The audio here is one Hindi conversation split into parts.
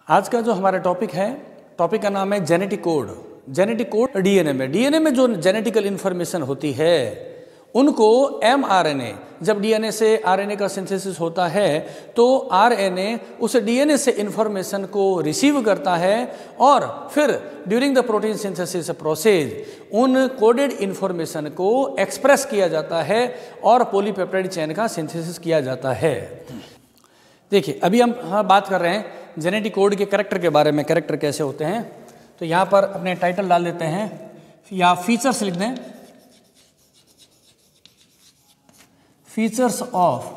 आज का जो हमारा टॉपिक है, टॉपिक का नाम है genetic code. Genetic code DNA में जो जेनेटिकल इन्फॉर्मेशन होती है उनको एमआरएनए, जब डीएनए से आरएनए का सिंथेसिस होता है तो आरएनए उस डीएनए से इन्फॉर्मेशन को रिसीव करता है और फिर during the protein synthesis process उन कोडेड इन्फॉर्मेशन को एक्सप्रेस किया जाता है और पॉलीपेप्टाइड चेन का सिंथेसिस किया जाता है। देखिए अभी हम बात कर रहे हैं जेनेटिक कोड के कैरेक्टर के बारे में, कैरेक्टर कैसे होते हैं। तो यहाँ पर अपने टाइटल डाल देते हैं या फीचर्स लिख दें, features of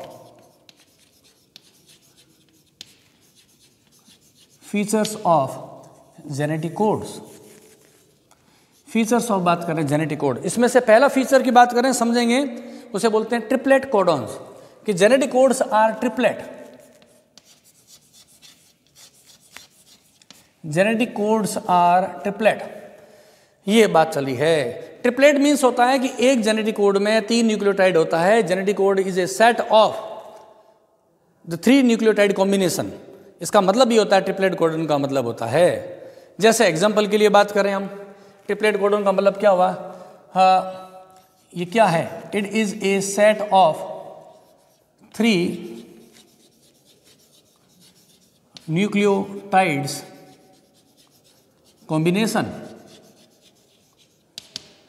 genetic codes. Features of बात करें जेनेटिक कोड, इसमें से पहला फीचर की बात करें समझेंगे, उसे बोलते हैं ट्रिपलेट कोडॉन्स, कि genetic codes are triplet. Genetic codes are triplet, ये बात चली है। ट्रिपलेट मीन्स होता है कि एक जेनेटिक कोड में 3 न्यूक्लियोटाइड होता है। Genetic code is A set of the 3 nucleotide combination. इसका मतलब भी होता है, ट्रिपलेट कोडन का मतलब होता है, जैसे एग्जांपल के लिए बात करें हम, ट्रिपलेट कोडन का मतलब क्या हुआ, ये क्या है, it is a set of 3 nucleotides combination,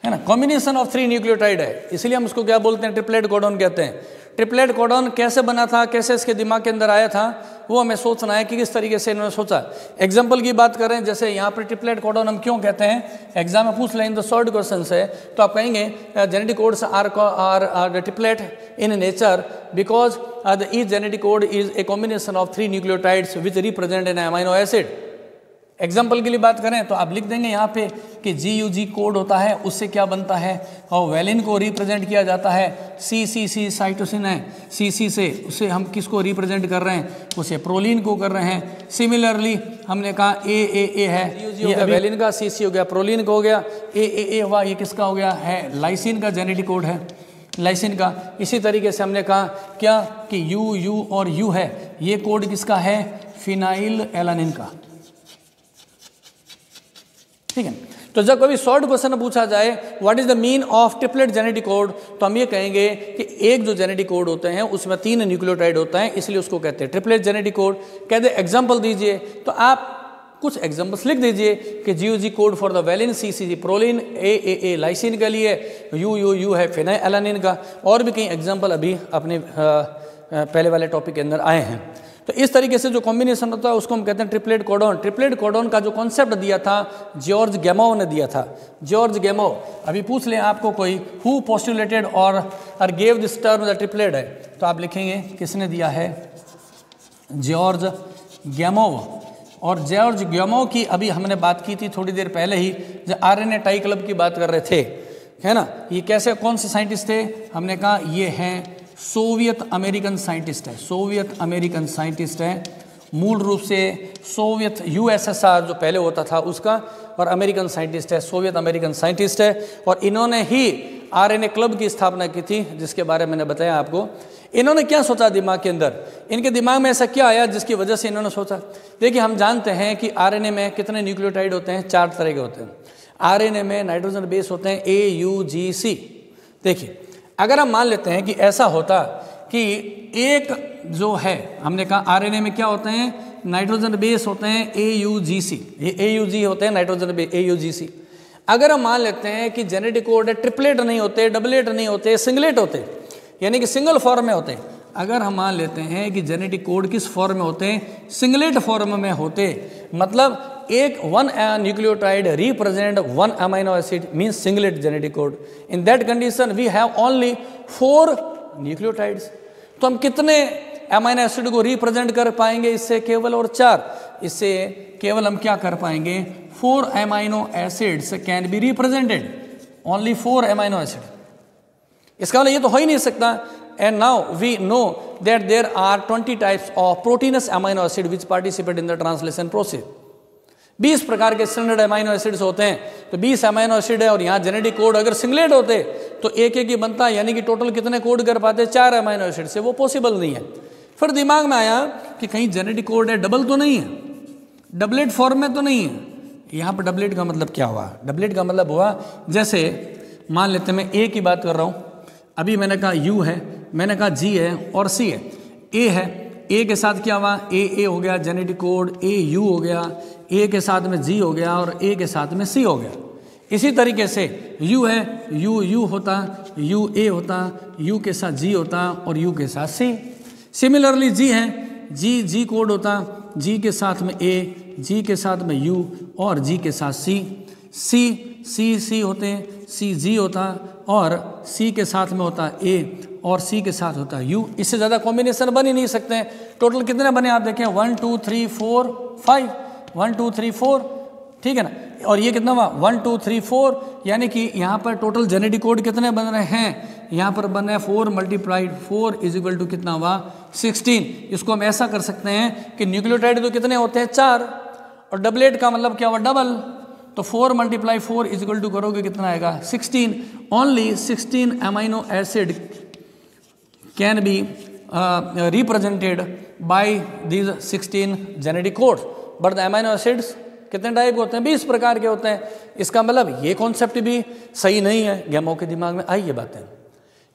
है ना, कॉम्बिनेशन ऑफ 3 न्यूक्लियोटाइड है, इसलिए हम उसको क्या बोलते हैं, ट्रिपलेट कोडॉन कहते हैं। ट्रिपलेट कोडॉन कैसे बना था, कैसे इसके दिमाग के अंदर आया था, वो हमें सोचना है कि किस तरीके से इन्होंने सोचा। एग्जांपल की बात करें, जैसे यहाँ पर ट्रिपलेट कोडॉन हम क्यों कहते हैं, एग्जाम में पूछ लें इन द शॉर्ट क्वेश्चन से, तो आप कहेंगे genetic codes are triplet in nature because each genetic code is a combination of 3 nucleotides which represent an amino acid. Example के लिए बात करें तो आप लिख देंगे यहाँ पे कि GUG कोड होता है, उससे क्या बनता है, और वेलिन को रिप्रेजेंट किया जाता है, CCC साइटोसिन है, CC से उसे हम किसको रिप्रेजेंट कर रहे हैं, उसे प्रोलीन को कर रहे हैं। सिमिलरली हमने कहा AAA है, ये वेलिन का, CC हो गया, प्रोलीन का हो गया, AAA हुआ, ये किसका हो गया है, लाइसिन का जेनेटिक कोड है, लाइसिन का। इसी तरीके से हमने कहा क्या कि U और U है, ये कोड किसका है, फिनाइल एलानिन का, ठीक है। तो जब कभी शॉर्ट क्वेश्चन पूछा जाए what is the mean of triplet genetic code, तो हम ये कहेंगे कि एक जो जेनेटिक कोड होते हैं उसमें 3 न्यूक्लियोटाइड होता है, इसलिए उसको कहते हैं ट्रिपलेट जेनेटिक कोड। कहते एग्जांपल दीजिए, तो आप कुछ एग्जांपल्स लिख दीजिए कि GUG code for the valine, CCG proline, AAA lysine के लिए, U है फिनाइल एलानिन का, और भी कई एग्जाम्पल अभी अपने पहले वाले टॉपिक के अंदर आए हैं। तो इस तरीके से जो कॉम्बिनेशन होता है उसको हम कहते हैं ट्रिपलेट कोडॉन। ट्रिपलेट कोडॉन का जो कॉन्सेप्ट दिया था जॉर्ज गैमोव ने दिया था, जॉर्ज गैमोव। अभी पूछ लें आपको कोई, हु पोस्टुलेटेड और gave this term the triplet है, तो आप लिखेंगे किसने दिया है, जॉर्ज गैमोव। और जॉर्ज गैमोव की अभी हमने बात की थी थोड़ी देर पहले ही, जब RNA टाई क्लब की बात कर रहे थे, है ना। ये कैसे, कौन से साइंटिस्ट थे, हमने कहा ये हैं सोवियत अमेरिकन साइंटिस्ट है, सोवियत अमेरिकन साइंटिस्ट है, मूल रूप से सोवियत USSR जो पहले होता था उसका, और अमेरिकन साइंटिस्ट है, सोवियत अमेरिकन साइंटिस्ट है। और इन्होंने ही RNA क्लब की स्थापना की थी, जिसके बारे में मैंने बताया आपको। इन्होंने क्या सोचा दिमाग के अंदर, इनके दिमाग में ऐसा क्या आया जिसकी वजह से इन्होंने सोचा। देखिए हम जानते हैं कि RNA में कितने न्यूक्लियोटाइड होते हैं, 4 तरह के होते हैं। RNA में नाइट्रोजन बेस होते हैं AUGC। देखिए अगर हम मान लेते हैं कि ऐसा होता कि एक जो है, हमने कहा RNA में क्या होते हैं, नाइट्रोजन बेस होते हैं AUGC, ये AUG होते हैं नाइट्रोजन बेस AUGC। अगर हम मान लेते हैं कि जेनेटिक कोड है, ट्रिपलेट नहीं होते, डबलेट नहीं होते, सिंगलेट होते, यानी कि सिंगल फॉर्म में होते हैं। अगर हम मान लेते हैं कि जेनेटिक कोड किस फॉर्म में होते हैं, सिंगलेट फॉर्म में होते, मतलब एक 1 nucleotide represent 1 amino acid means singlet genetic code. In that condition we have only 4 nucleotides. तो हम कितने अमाइनो एसिड को रिप्रेजेंट कर पाएंगे इससे, केवल और 4। इससे केवल हम क्या कर पाएंगे, 4 amino acids can be represented, only 4 amino acid. इसका मतलब ये तो हो ही नहीं सकता। And now we know that there are 20 types of proteinous amino acid which participate in the translation process. 20 प्रकार के स्टैंडर्ड अमाइनो एसिड्स होते हैं, तो 20 अमाइनो एसिड है, और यहाँ जेनेटिक कोड अगर सिंगलेट होते तो एक ही बनता, यानी कि टोटल कितने कोड कर पाते, 4 अमाइनो एसिड से, वो पॉसिबल नहीं है। फिर दिमाग में आया कि कहीं जेनेटिक कोड है, डबल तो नहीं है। डबलेट फॉर्म में तो नहीं है। यहाँ पर डबलेट का मतलब क्या हुआ? डबलेट का मतलब हुआ जैसे मान लेते हैं मैं ए की बात कर रहा हूँ, अभी मैंने कहा यू है, मैंने कहा जी है और सी है। ए है, ए के साथ क्या हुआ? ए हो गया जेनेटिक कोड, ए यू हो गया, ए के साथ में जी हो गया और ए के साथ में सी हो गया। इसी तरीके से यू है, यू होता, यू ए होता, यू के साथ जी होता और यू के साथ सी। सिमिलरली जी है, जी कोड होता, जी के साथ में ए, जी के साथ में यू और जी के साथ सी होते हैं, सी जी होता और सी के साथ में होता ए और सी के साथ होता यू। इससे ज़्यादा कॉम्बिनेशन बन ही नहीं सकते हैं। टोटल कितने बने आप देखें, 1 2 3 4 5, 1 2 3 4, ठीक है ना। और ये कितना हुआ? 1 2 3 4, यानी कि यहाँ पर टोटल जेनेटिक कोड कितने बन रहे हैं? यहाँ पर बन रहे हैं 4 × 4 = कितना हुआ? 16। इसको हम ऐसा कर सकते हैं कि न्यूक्लियोटाइड तो कितने होते हैं? 4, और डबलेट का मतलब क्या हुआ? डबल। तो 4 × 4 = करोगे कितना आएगा? 16। Only 16 amino acid can be represented by these 16 genetic codes, but the amino acids कितने टाइप के होते हैं? 20 प्रकार के होते हैं। इसका मतलब ये कॉन्सेप्ट भी सही नहीं है, गैमो के दिमाग में आई ये बातें।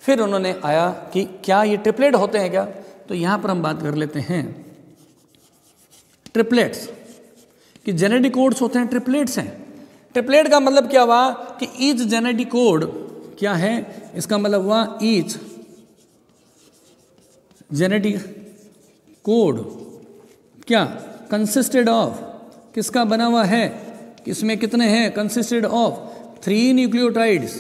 फिर उन्होंने आया कि क्या ये ट्रिपलेट होते हैं क्या? तो यहाँ पर हम बात कर लेते हैं ट्रिपलेट्स कि जेनेटिक कोड्स होते हैं, ट्रिपलेट्स हैं। ट्रिपलेट का मतलब क्या हुआ कि ईच जेनेटिक कोड क्या है? इसका मतलब हुआ ईच जेनेटिक कोड क्या कंसिस्टेड ऑफ, किसका बना हुआ है? इसमें कितने हैं? Consisted of 3 nucleotides,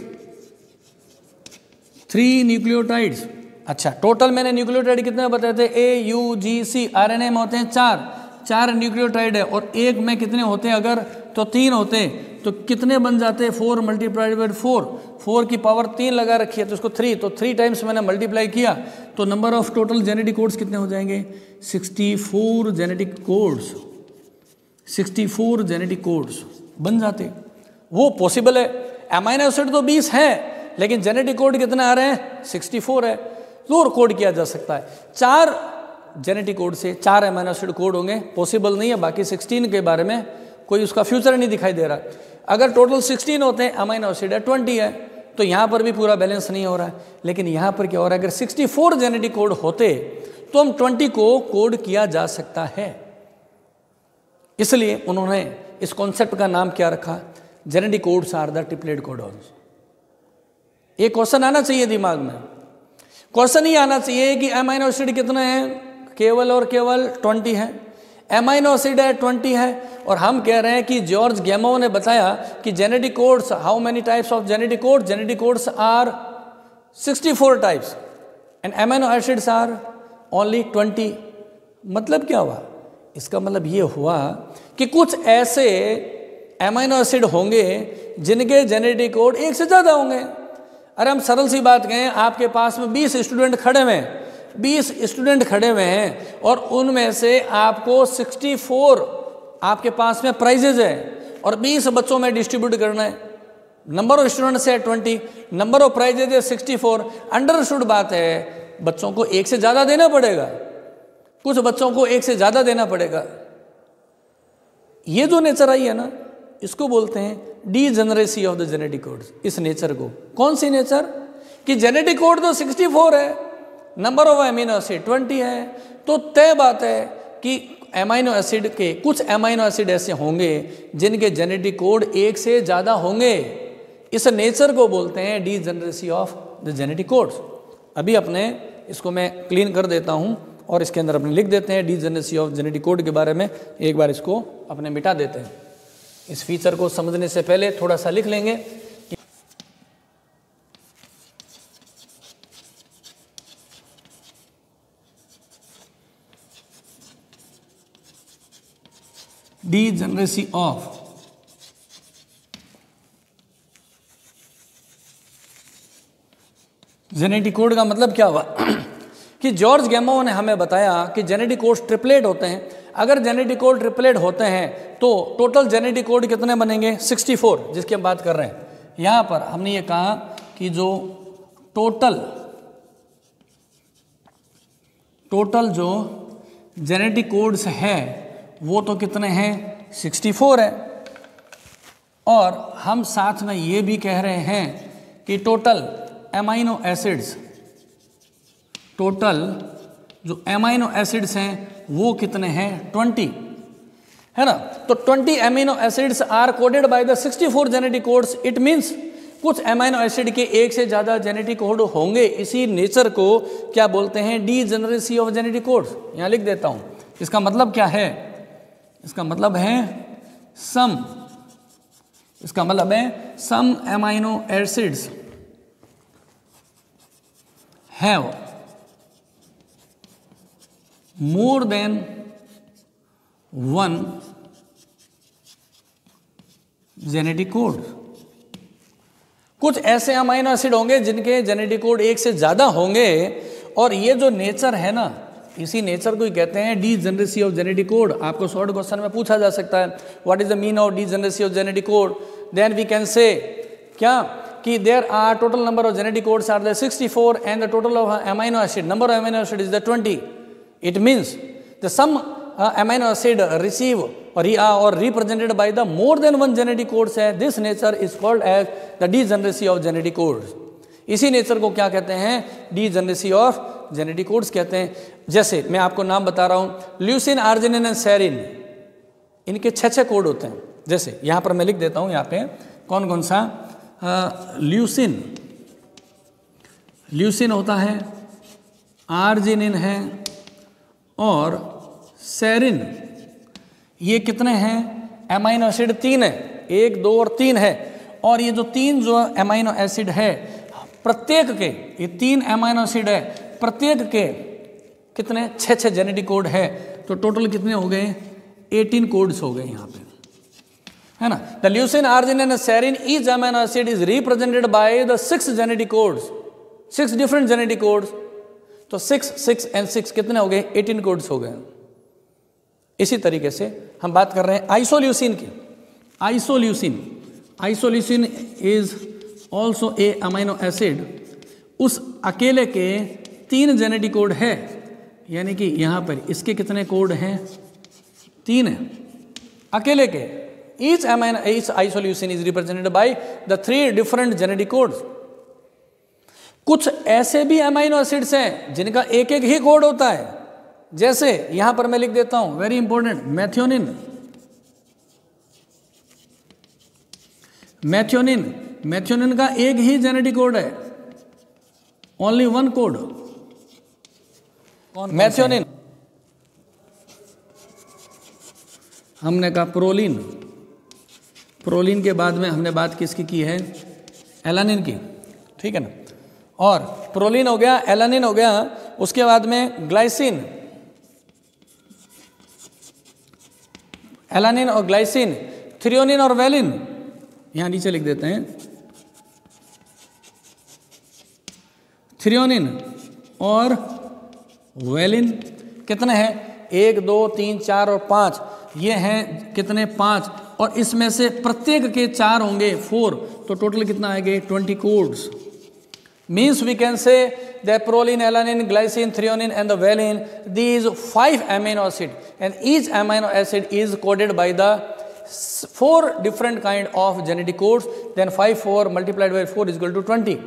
3 nucleotides. अच्छा, टोटल मैंने न्यूक्लियोटाइड कितने बताए थे? ए यू जी सी। आरएनए में होते हैं 4 न्यूक्लियोटाइड है, और एक में कितने होते हैं? अगर तो 3 होते हैं तो कितने बन जाते हैं? 4 × 4, 4 की पावर 3 लगा रखी है तो इसको 3, तो 3 टाइम्स मैंने मल्टीप्लाई किया तो number of total genetic codes कितने हो जाएंगे? 64 जेनेटिक कोड्स, 64 जेनेटिक कोड्स बन जाते। वो पॉसिबल है। अमाइनो एसिड तो 20 है लेकिन जेनेटिक कोड कितने आ रहे हैं? 64 है, तो और कोड किया जा सकता है। 4 जेनेटिक कोड से 4 अमाइनो एसिड कोड होंगे, पॉसिबल नहीं है। बाकी 16 के बारे में कोई उसका फ्यूचर नहीं दिखाई दे रहा। अगर टोटल 16 होते हैं, अमाइनो एसिड है 20 है, तो यहाँ पर भी पूरा बैलेंस नहीं हो रहा है। लेकिन यहाँ पर क्या हो रहा है? अगर 64 जेनेटिक कोड होते तो हम 20 को कोड किया जा सकता है। इसलिए उन्होंने इस कॉन्सेप्ट का नाम क्या रखा? Genetic codes are the triplet codons. एक क्वेश्चन आना चाहिए दिमाग में। क्वेश्चन ही आना चाहिए कि अमाइनो एसिड कितने हैं? केवल और केवल 20 है। अमाइनो एसिड है 20 है, और हम कह रहे हैं कि जॉर्ज गैमो ने बताया कि genetic codes, how many types of genetic code? Genetic codes are 64 types and amino acids are only 20। मतलब क्या हुआ? इसका मतलब ये हुआ कि कुछ ऐसे अमाइनो एसिड होंगे जिनके जेनेटिक कोड एक से ज़्यादा होंगे। अरे हम सरल सी बात कहें, आपके पास में 20 स्टूडेंट खड़े हुए हैं, 20 स्टूडेंट खड़े हुए हैं और उनमें से आपको 64 आपके पास में प्राइजेज है और 20 बच्चों में डिस्ट्रीब्यूट करना है। नंबर ऑफ स्टूडेंट्स है 20, नंबर ऑफ प्राइजेज है 64। अंडरस्टूड बात है, बच्चों को एक से ज़्यादा देना पड़ेगा, कुछ बच्चों को एक से ज़्यादा देना पड़ेगा। ये जो नेचर आई है ना, इसको बोलते हैं degeneracy of the genetic codes. इस नेचर को, कौन सी नेचर? कि जेनेटिक कोड तो 64 है, नंबर ऑफ अमीनो एसिड 20 है, तो तय बात है कि अमाइनो एसिड के कुछ अमाइनो एसिड ऐसे होंगे जिनके जेनेटिक कोड एक से ज़्यादा होंगे। इस नेचर को बोलते हैं degeneracy of the genetic codes. अभी अपने इसको मैं क्लीन कर देता हूँ और इसके अंदर अपने लिख देते हैं डीजेनरेसी ऑफ जेनेटिक कोड के बारे में। एक बार इसको अपने मिटा देते हैं। इस फीचर को समझने से पहले थोड़ा सा लिख लेंगे। डीजेनरेसी ऑफ जेनेटिक कोड का मतलब क्या हुआ कि जॉर्ज गैमो ने हमें बताया कि जेनेटिक कोड ट्रिपलेट होते हैं। अगर जेनेटिक कोड ट्रिपलेट होते हैं तो टोटल जेनेटिक कोड कितने बनेंगे? 64, जिसकी हम बात कर रहे हैं। यहाँ पर हमने ये कहा कि जो टोटल जो जेनेटिक कोड्स है वो तो कितने हैं? 64 है। और हम साथ में ये भी कह रहे हैं कि टोटल एमाइनो एसिड्स, टोटल जो एमाइनो एसिड्स हैं वो कितने हैं, 20 है ना। तो 20 amino acids are coded by the 64 genetic codes. It means कुछ एमिनो एसिड के एक से ज़्यादा जेनेटिक कोड होंगे। इसी नेचर को क्या बोलते हैं, डीजेनरेसी ऑफ जेनेटिक कोड्स। यहाँ लिख देता हूँ। इसका मतलब क्या है, इसका मतलब है सम, इसका मतलब है some amino acids have more than one genetic code. कुछ ऐसे अमाइनो एसिड होंगे जिनके जेनेटिक कोड एक से ज़्यादा होंगे, और ये जो नेचर है ना, इसी नेचर को ही कहते हैं डीजेनरेसी ऑफ जेनेटिक कोड। आपको शॉर्ट क्वेश्चन में पूछा जा सकता है what is the mean of degeneracy of genetic code. Then we can say क्या कि there are total number of genetic codes are the 64 and the total of amino acid, number of amino acid is the 20। It means the some amino acid receive or represented by the more than one genetic codes है, this nature is called as the degeneracy of genetic codes। इसी नेचर को क्या कहते हैं, डीजेनरेसी ऑफ जेनेटिक कोड्स कहते हैं। जैसे मैं आपको नाम बता रहा हूँ, ल्यूसिन, आर्जिनिन एंड सेरिन, इनके 6 कोड होते हैं। जैसे यहाँ पर मैं लिख देता हूँ, यहाँ पे कौन कौन सा, ल्यूसिन होता है, आर्जिनिन है और सेरिन। ये कितने हैं, एमाइनो एसिड 3 है, 1, 2 और 3 है। और ये जो 3 जो एमाइनो एसिड है, प्रत्येक के, ये 3 एमाइनो एसिड है, प्रत्येक के कितने, 6 जेनेटिक कोड है। तो टोटल कितने हो गए, 18 कोड्स हो गए यहाँ पे, है ना। The leucine, arginine and serine, each amino acid is represented by the 6 genetic codes, 6 different genetic codes. तो 6, 6 एंड 6 कितने हो गए, 18 कोड्स हो गए। इसी तरीके से हम बात कर रहे हैं आइसोल्यूसिन की। Isoleucine is also a amino acid. उस अकेले के 3 जेनेटिक कोड है, यानी कि यहाँ पर इसके कितने कोड हैं, 3 है अकेले के। Each isoleucine is represented by the 3 different genetic codes. कुछ ऐसे भी अमाइनो एसिड्स हैं जिनका एक एक ही कोड होता है। जैसे यहां पर मैं लिख देता हूं, वेरी इंपॉर्टेंट, मैथ्योनिन का एक ही जेनेटिक कोड है, ओनली 1 कोड। मैथ्योनिन, हमने कहा प्रोलीन के बाद में हमने बात किसकी की है, एलानिन की, ठीक है ना। और प्रोलीन हो गया, एलानिन हो गया, उसके बाद में ग्लाइसिन, एलानिन और ग्लाइसिन, थ्रियोनिन और वेलिन, यहां नीचे लिख देते हैं, थ्रियोनिन और वेलिन कितने हैं, 1, 2, 3, 4 और 5, ये हैं कितने, 5। और इसमें से प्रत्येक के 4 होंगे, 4, तो टोटल कितना आएंगे, 20 codes. Means we can say that proline, alanine, glycine, threonine and the valine, these 5 amino acid, and each amino acid is coded by the 4 different kind of genetic codes. Then 5, 4 multiplied by 4 is equal to 20.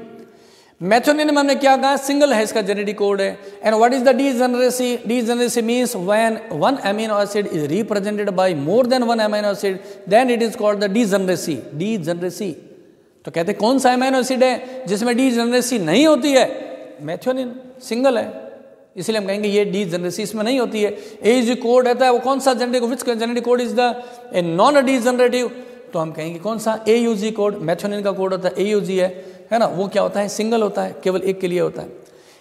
Methionine में हमने क्या कहा, सिंगल है, इसका जेनेटिक कोड है। And what is the degeneracy, degeneracy means when 1 amino acid is represented by more than 1 amino acid, then it is called the degeneracy. Degeneracy तो कहते हैं कौन सा अमीनो एसिड है जिसमें डीजेनरेसी नहीं होती है, मैथ्योनिन, सिंगल है, इसलिए हम कहेंगे ये डीजेनरेसी इसमें नहीं होती है। एयूजी कोड रहता है, वो कौन सा genetic, which genetic code is the a non degenerative, तो हम कहेंगे कौन सा, एयूजी कोड। मैथ्योनिन का कोड होता है एयूजी है ना, वो क्या होता है, सिंगल होता है, केवल एक के लिए होता है।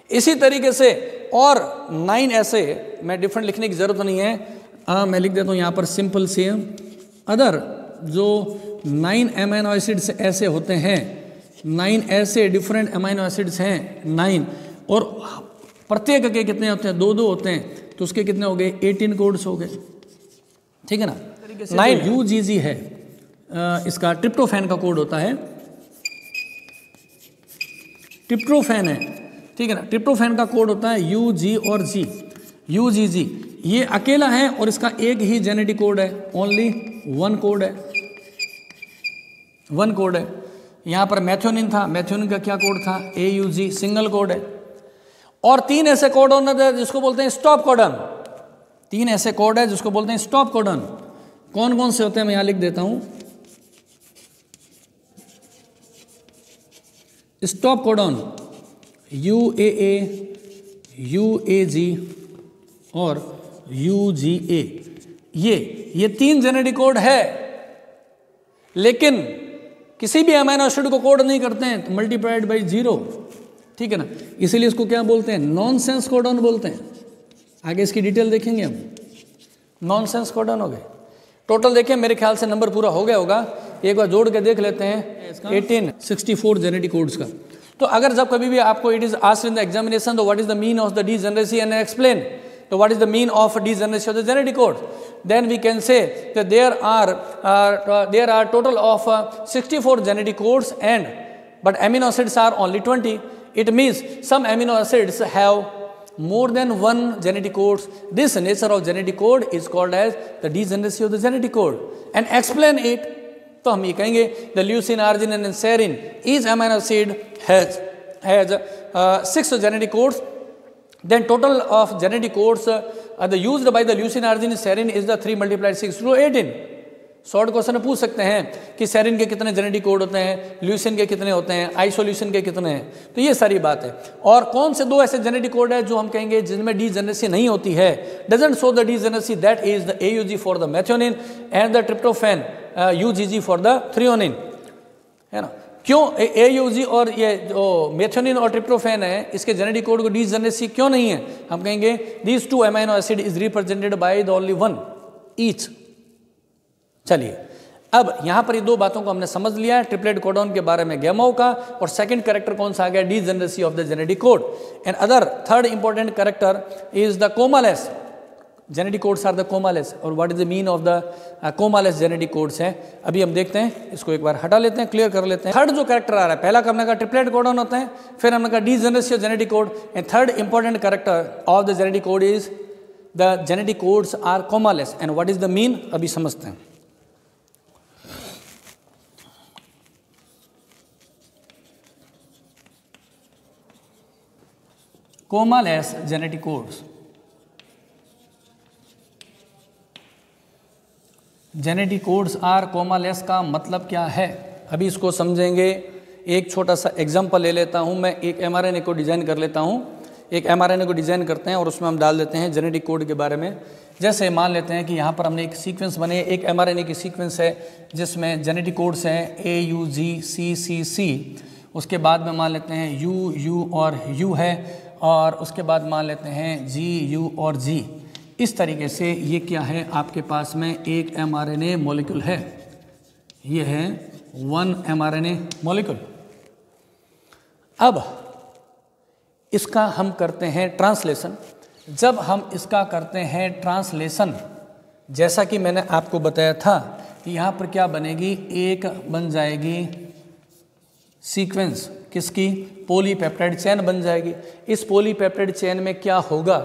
इसी तरीके से और 9 ऐसे, मैं डिफरेंट लिखने की जरूरत नहीं है, मैं लिख देता हूँ यहाँ पर सिंपल से, अदर जो 9 अमीनो एसिड्स ऐसे होते हैं, 9 ऐसे डिफरेंट अमीनो एसिड्स हैं 9, और प्रत्येक के कितने होते हैं, 2-2 होते हैं, तो उसके कितने हो गए, 18 कोड्स हो गए, ठीक है ना। 9 यूजीजी है, इसका ट्रिप्टोफैन का कोड होता है, ट्रिप्टोफैन है, ठीक है ना, ट्रिप्टोफैन का कोड होता है यू, जी और जी। UGG, ये अकेला है और इसका एक ही जेनेटिक कोड है, ओनली वन कोड है, वन कोड है। यहाँ पर मैथ्योनिन था, मैथ्योनिन का क्या कोड था, AUG, सिंगल कोड है। और 3 ऐसे कोड होना जिसको बोलते हैं स्टॉप कोडन, 3 ऐसे कोड है जिसको बोलते हैं स्टॉप कोडन। कौन कौन से होते हैं मैं यहाँ लिख देता हूँ। स्टॉप कोडन UAA, UAG और UGA, ये 3 जेनेटिक कोड है, लेकिन किसी भी अमीनो एसिड को कोड नहीं करते हैं, तो मल्टीप्लाइड बाई 0, ठीक है ना, इसीलिए इसको क्या बोलते हैं, नॉनसेंस कोडन बोलते हैं। आगे इसकी डिटेल देखेंगे हम। नॉनसेंस कोडन हो गए। टोटल देखें, मेरे ख्याल से नंबर पूरा हो गया होगा, एक बार जोड़ के देख लेते हैं, 1864 जेनेटिक कोड्स का। तो अगर जब कभी भी आपको it is asked in the examination, तो what is the mean of the degeneracy and explain, तो what is the mean of degeneracy of the genetic code, then we can say that there are total of 64 genetic codes, but amino acids are only 20. It means some amino acids have more than one genetic codes. This nature of genetic code is called as the degeneracy of the genetic code. And explain it, तो हम ये कहेंगे the leucine, arginine and serine, each amino acid has 6 genetic codes. Then total of genetic codes used by the leucine, arginine, serine is the 3 multiplied 6 to 18. Short question पूछ सकते हैं कि सेरिन के कितने जेनेटिक कोड होते हैं, ल्यूसिन के कितने होते हैं, आइसोल्यूसिन के कितने हैं, तो ये सारी बात है। और कौन से 2 ऐसे जेनेटिक कोड है जो हम कहेंगे जिनमें डीजेनरेसी नहीं होती है, doesn't show the degeneracy, that is the AUG for the मैथ्योनिन and the tryptophan, UGG for the threonine, है ना। क्यों AUG और ये जो मैथ्योनिन और ट्रिप्टोफैन है, इसके जेनेटिक कोड को डीजेनरेसी क्यों नहीं है, हम कहेंगे these 2 amino acid is represented by the only 1 each. चलिए, अब यहां पर ये 2 बातों को हमने समझ लिया है, ट्रिपलेट कोडॉन के बारे में गैमो का, और सेकंड कैरेक्टर कौन सा आ गया, degeneracy of the genetic code. And other third important character is the commaless, genetic codes are the commaless, और what is the mean of the commaless genetic codes है, अभी हम देखते हैं। इसको एक बार हटा लेते हैं, क्लियर कर लेते हैं। थर्ड जो कैरेक्टर आ रहा है, पहला हमने कहा ट्रिपलेट कोडॉन होते हैं, फिर हमने कहा degeneracy of genetic code, and third important character of the genetic code is the genetic codes are commaless. And what is the mean, अभी समझते हैं। Commaless genetic codes, genetic codes are commaless का मतलब क्या है, अभी इसको समझेंगे। एक छोटा सा एग्जांपल ले लेता हूं मैं, एक mRNA को डिज़ाइन कर लेता हूं, एक mRNA को डिज़ाइन करते हैं और उसमें हम डाल देते हैं जेनेटिक कोड के बारे में। जैसे मान लेते हैं कि यहाँ पर हमने एक सीक्वेंस बने, एक mRNA की सीक्वेंस है जिसमें जेनेटिक कोड्स हैं AUGCCC, उसके बाद में मान लेते हैं U और U है, और उसके बाद मान लेते हैं GU और G। इस तरीके से ये क्या है, आपके पास में एक mRNA मॉलिक्यूल है, ये है 1 mRNA मॉलिक्यूल। अब इसका हम करते हैं ट्रांसलेशन। जब हम इसका करते हैं ट्रांसलेशन, जैसा कि मैंने आपको बताया था, यहाँ पर क्या बनेगी, एक बन जाएगी सीक्वेंस, किसकी, पॉलीपेप्टाइड चेन बन जाएगी। इस पॉलीपेप्टाइड चेन में क्या होगा,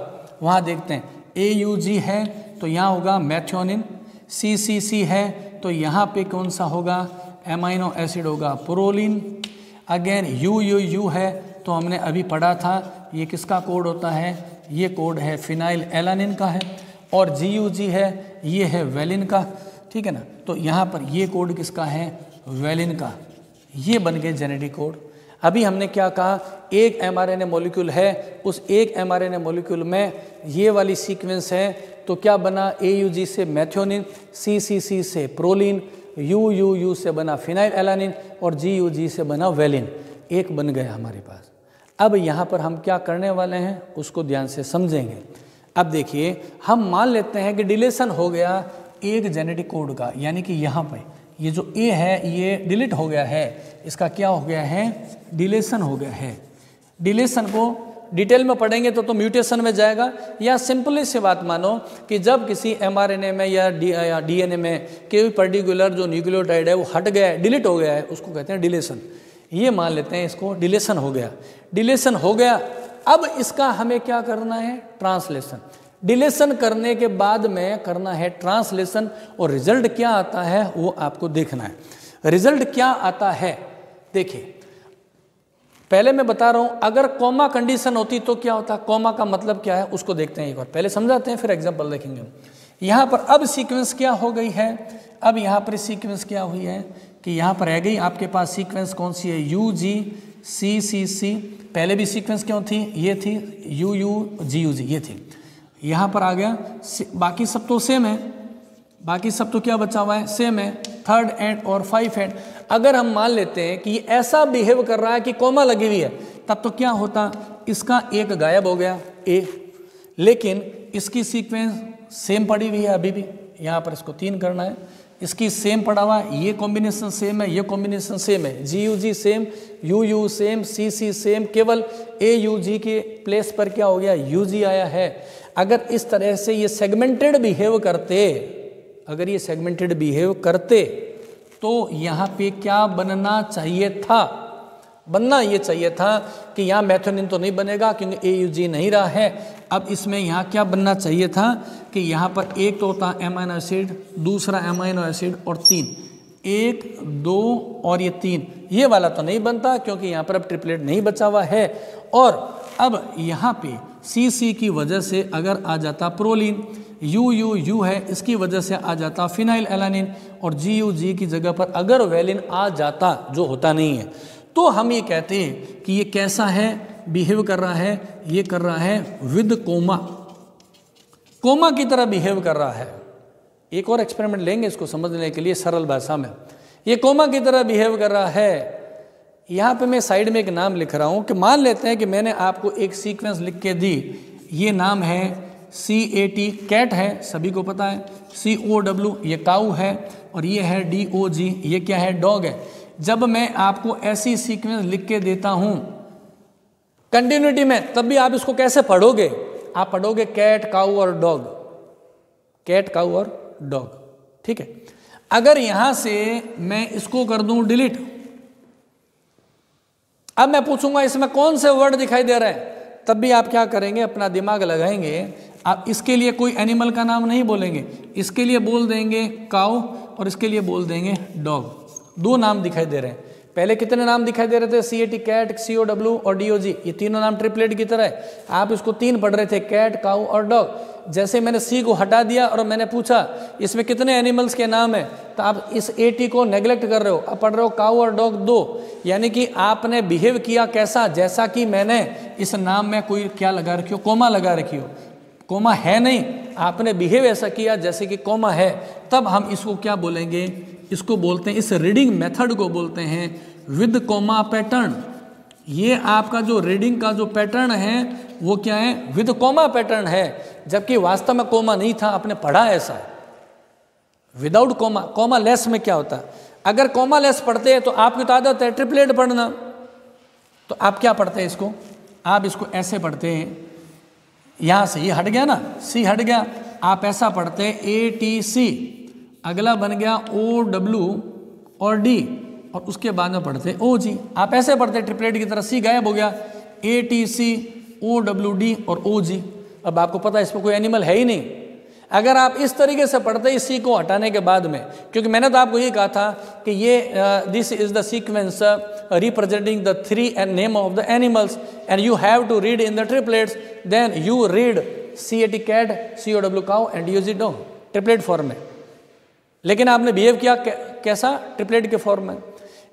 वहाँ देखते हैं। AUG है तो यहाँ होगा मैथ्योनिन, CCC है तो यहाँ पे कौन सा होगा, एमाइनो एसिड होगा प्रोलिन। अगेन UU है तो हमने अभी पढ़ा था ये किसका कोड होता है, ये कोड है फिनाइल एलानिन का है। और GUG है, ये है वेलिन का, ठीक है ना। तो यहाँ पर ये कोड किसका है, वेलिन का। ये बन गए जेनेटिक कोड। अभी हमने क्या कहा, एक mRNA मॉलिक्यूल है, उस एक mRNA मॉलिक्यूल में ये वाली सीक्वेंस है, तो क्या बना, AUG से मैथ्योनिन, CCC से प्रोलिन, UUU से बना फिनाइल एलानिन और GUG से बना वेलिन। एक बन गया हमारे पास। अब यहाँ पर हम क्या करने वाले हैं उसको ध्यान से समझेंगे। अब देखिए, हम मान लेते हैं कि डिलीशन हो गया एक जेनेटिक कोड का, यानी कि यहाँ पर ये जो A है ये डिलीट हो गया है, इसका क्या हो गया है, डिलीशन हो गया है। डिलीशन को डिटेल में पढ़ेंगे तो म्यूटेशन में जाएगा, या सिंपली सी बात मानो कि जब किसी mRNA में या DNA में कोई पर्टिकुलर जो न्यूक्लियोटाइड है वो हट गया है, डिलीट हो गया है, उसको कहते हैं डिलीशन। ये मान लेते हैं इसको डिलीशन हो गया। डिलीशन हो गया, अब इसका हमें क्या करना है, ट्रांसलेशन। डिलेशन करने के बाद में करना है ट्रांसलेशन, और रिजल्ट क्या आता है वो आपको देखना है। रिजल्ट क्या आता है देखिए, पहले मैं बता रहा हूं अगर कॉमा कंडीशन होती तो क्या होता, कॉमा का मतलब क्या है उसको देखते हैं एक बार, पहले समझाते हैं फिर एग्जांपल देखेंगे। यहां पर अब सीक्वेंस क्या हो गई है, अब यहां पर सीक्वेंस क्या हुई है कि यहां पर रह गई आपके पास सीक्वेंस कौन सी है, यू जी सी सी सी, पहले भी सीक्वेंस क्यों थी, ये थी यू यू जी यू जी, ये थी, यहां पर आ गया, बाकी सब तो सेम है, बाकी सब तो क्या बचा हुआ है, सेम है, थर्ड एंड और 5 एंड। अगर हम मान लेते हैं कि ये ऐसा बिहेव कर रहा है कि कॉमा लगी हुई है, तब तो क्या होता, इसका एक गायब हो गया ए, लेकिन इसकी सीक्वेंस सेम पड़ी हुई है अभी भी, यहाँ पर इसको 3 करना है, इसकी सेम पड़ा हुआ है, ये कॉम्बिनेशन सेम है, ये कॉम्बिनेशन सेम है, G U G same, U U same, C C same, केवल ए यू जी के प्लेस पर क्या हो गया, यू जी आया है। अगर इस तरह से ये सेगमेंटेड बिहेव करते, अगर ये सेगमेंटेड बिहेव करते तो यहाँ पे क्या बनना चाहिए था, बनना ये चाहिए था कि यहाँ मेथोनिन तो नहीं बनेगा क्योंकि ए यू जी नहीं रहा है। अब इसमें यहाँ क्या बनना चाहिए था कि यहाँ पर एक तो होता एमाइनो एसिड, दूसरा एमाइनो एसिड और 3, 1 2 और ये 3, ये वाला तो नहीं बनता क्योंकि यहाँ पर अब ट्रिपलेट नहीं बचा हुआ है। और अब यहाँ पे सी सी की वजह से अगर आ जाता प्रोलीन, यू यू यू है इसकी वजह से आ जाता फिनाइल एलानिन, और जी यू जी की जगह पर अगर वेलिन आ जाता, जो होता नहीं है, तो हम ये कहते हैं कि ये कैसा है, बिहेव कर रहा है, ये कर रहा है विद कोमा, कोमा की तरह बिहेव कर रहा है। एक और एक्सपेरिमेंट लेंगे इसको समझने के लिए सरल भाषा में, ये कोमा की तरह बिहेव कर रहा है। यहाँ पे मैं साइड में एक नाम लिख रहा हूँ कि मान लेते हैं कि मैंने आपको एक सीक्वेंस लिख के दी, ये नाम है CAT, कैट है सभी को पता है, COW ये काऊ है, और ये है DOG ये क्या है, डॉग है। जब मैं आपको ऐसी सीक्वेंस लिख के देता हूं कंटिन्यूटी में, तब भी आप इसको कैसे पढ़ोगे, आप पढ़ोगे कैट काऊ और डॉग, कैट काऊ और डॉग, ठीक है। अगर यहां से मैं इसको कर दूं डिलीट, अब मैं पूछूंगा इसमें कौन से वर्ड दिखाई दे रहे हैं, तब भी आप क्या करेंगे, अपना दिमाग लगाएंगे। आप इसके लिए कोई एनिमल का नाम नहीं बोलेंगे, इसके लिए बोल देंगे काऊ और इसके लिए बोल देंगे डॉग, 2 नाम दिखाई दे रहे हैं। पहले कितने नाम दिखाई दे रहे थे, CAT कैट, COW और DOG, ये तीनों नाम ट्रिपलेट की तरह है। आप इसको 3 पढ़ रहे थे, कैट काऊ और डॉग। जैसे मैंने C को हटा दिया और मैंने पूछा इसमें कितने एनिमल्स के नाम है, तो आप इस AT को नेग्लेक्ट कर रहे हो, अब पढ़ रहे हो काऊ और डॉग 2, यानी कि आपने बिहेव किया कैसा, जैसा कि मैंने इस नाम में कोई क्या लगा रखी हो, कोमा लगा रखी हो, कोमा है नहीं, आपने बिहेव ऐसा किया जैसे कि कोमा है, तब हम इसको क्या बोलेंगे, इसको बोलते हैं, इस रीडिंग मेथड को बोलते हैं विद कोमा पैटर्न। ये आपका जो रीडिंग का जो पैटर्न है वो क्या है, विद कोमा पैटर्न है, जबकि वास्तव में कोमा नहीं था, आपने पढ़ा ऐसा है विदाउट कोमा। कोमा लेस में क्या होता है, अगर कोमा लेस पढ़ते हैं तो आपकी तो आदत है ट्रिपलेट पढ़ना, तो आप क्या पढ़ते हैं इसको, आप इसको ऐसे पढ़ते हैं, यहाँ से ये हट गया ना, C हट गया, आप ऐसा पढ़ते हैं ATC, अगला बन गया OW और D, और उसके बाद में पढ़ते OG, आप ऐसे पढ़ते ट्रिपलेट की तरह, C गायब हो गया, ATC OWD और OG। अब आपको पता है इसमें कोई एनिमल है ही नहीं। अगर आप इस तरीके से पढ़ते हैं C को हटाने के बाद में, क्योंकि मैंने तो आपको ये कहा था कि ये this is the sequence representing the 3 and name of the animals and you have to read in the triplets, then you read CAT cat, COW cow and DOG dog triplet form में। लेकिन आपने बिहेव किया कैसा, ट्रिपलेट के फॉर्म में।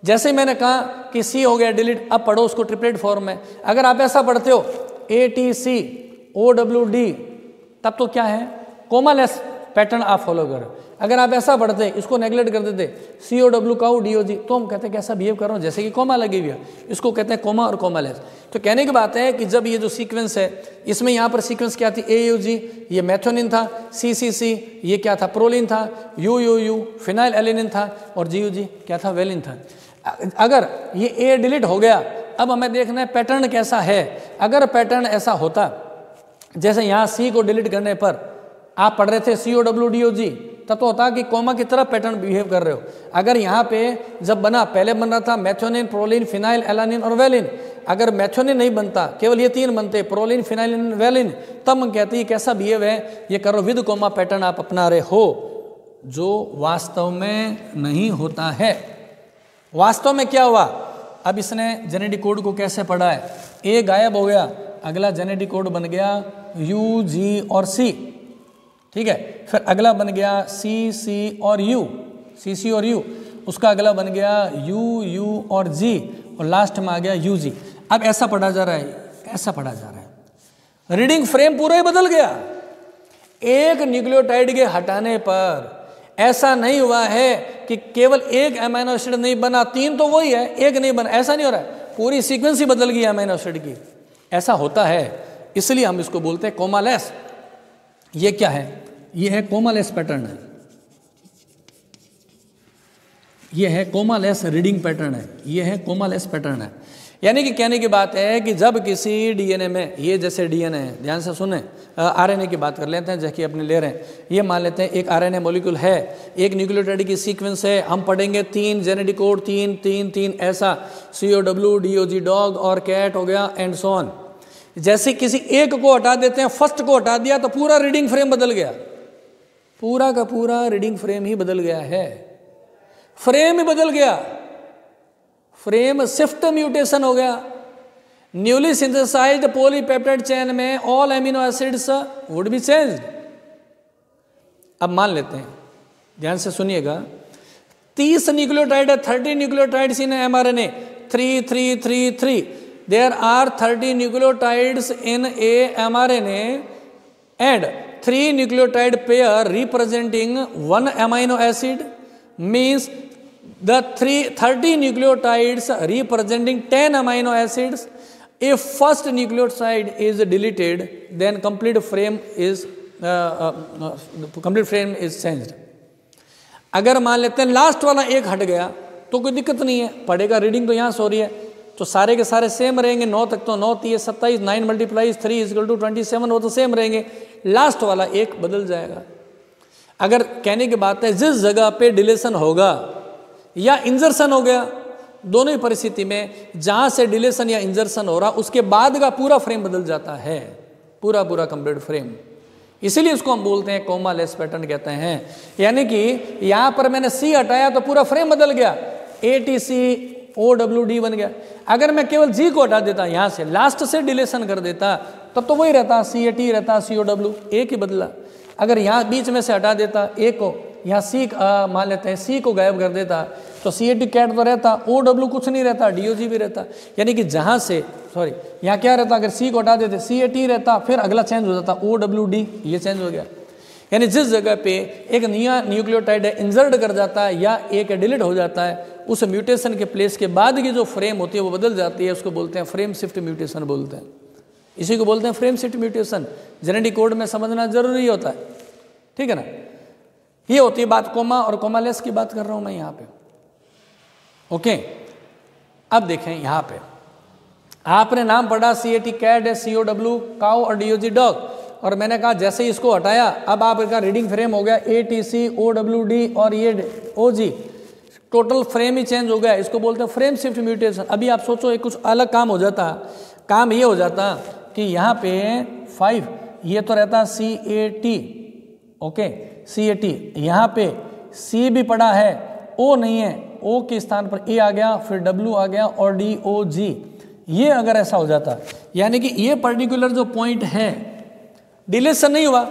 जैसे ही मैंने कहा कि C हो गया डिलीट, अब पढ़ो उसको ट्रिपलेट फॉर्म में। अगर आप ऐसा पढ़ते हो ATC OWD, तब तो क्या है, कोमालेस पैटर्न आप फॉलो करो। अगर आप ऐसा पढ़ते इसको नेगलेक्ट कर देते COW काऊ DOG, तो हम कहते हैं कैसा बिहेव कर रहा हूँ, जैसे कि कोमा लगी हुई है, इसको कहते हैं कोमा और कोमालेस। तो कहने की बात है कि जब ये जो सीक्वेंस है, इसमें यहाँ पर सीक्वेंस क्या थी, AUG ये मेथोनिन था, CCC ये क्या था, प्रोलिन था, UUU फिनाइल एलिनिन था, और GUG क्या था, वेलिन था। अगर ये A डिलीट हो गया, अब हमें देखना है पैटर्न कैसा है। अगर पैटर्न ऐसा होता, जैसे यहाँ C को डिलीट करने पर आप पढ़ रहे थे COW DOG, तब तो होता कि कोमा की तरह पैटर्न बिहेव कर रहे हो। अगर यहाँ पे जब बना, पहले बन रहा था मेथोनिन, प्रोलिन, फिनाइल एलानिन और वेलिन, अगर मैथ्योनिन नहीं बनता, केवल ये 3 बनते, प्रोलिन, फिनाइलिन, वेलिन, तब हम कहते हैं कैसा बिहेव है, ये करो विद कोमा पैटर्न आप अपना रहे हो, जो वास्तव में नहीं होता है। वास्तव में क्या हुआ, अब इसने जेनेटिक कोड को कैसे पढ़ा है, ए गायब हो गया, अगला जेनेटिक कोड बन गया यू, जी और सी, ठीक है। फिर अगला बन गया सी, सी और यू, सी, सी और यू, उसका अगला बन गया यू, यू और जी, और लास्ट में आ गया यू, जी। अब ऐसा पढ़ा जा रहा है, ऐसा पढ़ा जा रहा है, रीडिंग फ्रेम पूरा ही बदल गया। एक न्यूक्लियोटाइड के हटाने पर ऐसा नहीं हुआ है कि केवल एक अमीनो एसिड नहीं बना, 3 तो वही है, एक नहीं बना, ऐसा नहीं हो रहा है, पूरी सीक्वेंस ही बदल गई अमीनो एसिड की। ऐसा होता है, इसलिए हम इसको बोलते हैं कोमालेस। ये क्या है, ये है कोमालेस पैटर्न है, ये है कोमालेस रीडिंग पैटर्न है, ये है कोमालेस पैटर्न है। यानी कि कहने की बात है कि जब किसी डीएनए में, ये जैसे डीएनए है, ध्यान से सुने, आरएनए की बात कर लेते हैं, जैसे कि अपने ले रहे हैं, ये मान लेते हैं एक आरएनए मॉलिक्यूल है, एक न्यूक्लियोटाइड की सीक्वेंस है, हम पढ़ेंगे 3 जेनेटिक कोड, 3 3 3 ऐसा, COW, DOG डॉग और कैट हो गया एंड सो ऑन। जैसे किसी एक को हटा देते हैं, फर्स्ट को हटा दिया तो पूरा रीडिंग फ्रेम बदल गया, पूरा का पूरा रीडिंग फ्रेम ही बदल गया है, फ्रेम ही बदल गया, फ्रेम शिफ्ट म्यूटेशन हो गया। न्यूली सिंथेसाइज्ड पॉलीपेप्टाइड चेन में all amino acids would be changed. अब मान लेते हैं, ध्यान से सुनिएगा, 30 न्यूक्लियोटाइड है, 30 nucleotides in mRNA, 3 3 3 3, there are 30 nucleotides in a mRNA and 3 nucleotide pair representing 1 amino acid means the 30 nucleotides representing 10 amino acids. If first nucleotide is deleted, then complete frame is changed. अगर मान लेते हैं लास्ट वाला एक हट गया तो कोई दिक्कत नहीं है, पढ़ेगा, रीडिंग तो यहाँ से हो रही है, तो सारे के सारे सेम रहेंगे, 9 तक तो 9 3 27, 9 × 3 = 27, वो तो सेम रहेंगे, लास्ट वाला एक बदल जाएगा। अगर कहने की बात है जिस जगह पे डिलेशन होगा या इंजर्शन हो गया, दोनों ही परिस्थिति में जहां से डिलेशन या इंजर्शन हो रहा उसके बाद का पूरा फ्रेम बदल जाता है, पूरा पूरा कंप्लीट फ्रेम। इसीलिए इसको हम बोलते हैं कोमालेस पैटर्न कहते हैं। यानी कि यहां पर मैंने सी हटाया तो पूरा फ्रेम बदल गया, ATCOWD बन गया। अगर मैं केवल जी को हटा देता, यहां से लास्ट से डिलेशन कर देता, तब तो वही रहता, CAT रहता, COW, एक ही बदला। अगर यहाँ बीच में से हटा देता एक को, यहाँ सी मान लेते हैं, सी को गायब कर देता, तो CAT कैट तो रहता, OW कुछ नहीं रहता, DOG भी रहता। यानी कि जहाँ से, सॉरी, यहाँ क्या रहता, अगर सी को हटा देते CAT रहता, फिर अगला चेंज हो जाता OWD, ये चेंज हो गया। यानी जिस जगह पे एक नया न्यूक्लियोटाइड इंजर्ड कर जाता है या एक डिलीट हो जाता है, उस म्यूटेशन के प्लेस के बाद की जो फ्रेम होती है वो बदल जाती है, उसको बोलते हैं फ्रेम शिफ्ट म्यूटेशन बोलते हैं। इसी को बोलते हैं frame shift mutation. Genetic code में समझना जरूरी होता है, ठीक है ना। ये होती है बात, कोमा और कोमालेस की बात कर रहा हूं मैं यहाँ पे, ओके। अब देखें यहाँ पे आपने नाम पढ़ा CAT कैट है, COW काउ और DOG डॉग, और मैंने कहा जैसे ही इसको हटाया अब आपका रीडिंग फ्रेम हो गया ATCOWD और ये OG, टोटल फ्रेम ही चेंज हो गया। इसको बोलते हैं फ्रेम शिफ्ट म्यूटेशन। अभी आप सोचो एक कुछ अलग काम हो जाता, काम ये हो जाता कि यहाँ पे 5 ये तो रहता CAT, ओके, CAT, यहाँ पे C भी पड़ा है, O नहीं है, O के स्थान पर A आ गया, फिर W आ गया और DOG। ये अगर ऐसा हो जाता, यानी कि ये पर्टिकुलर जो पॉइंट है डिलेशन नहीं हुआ,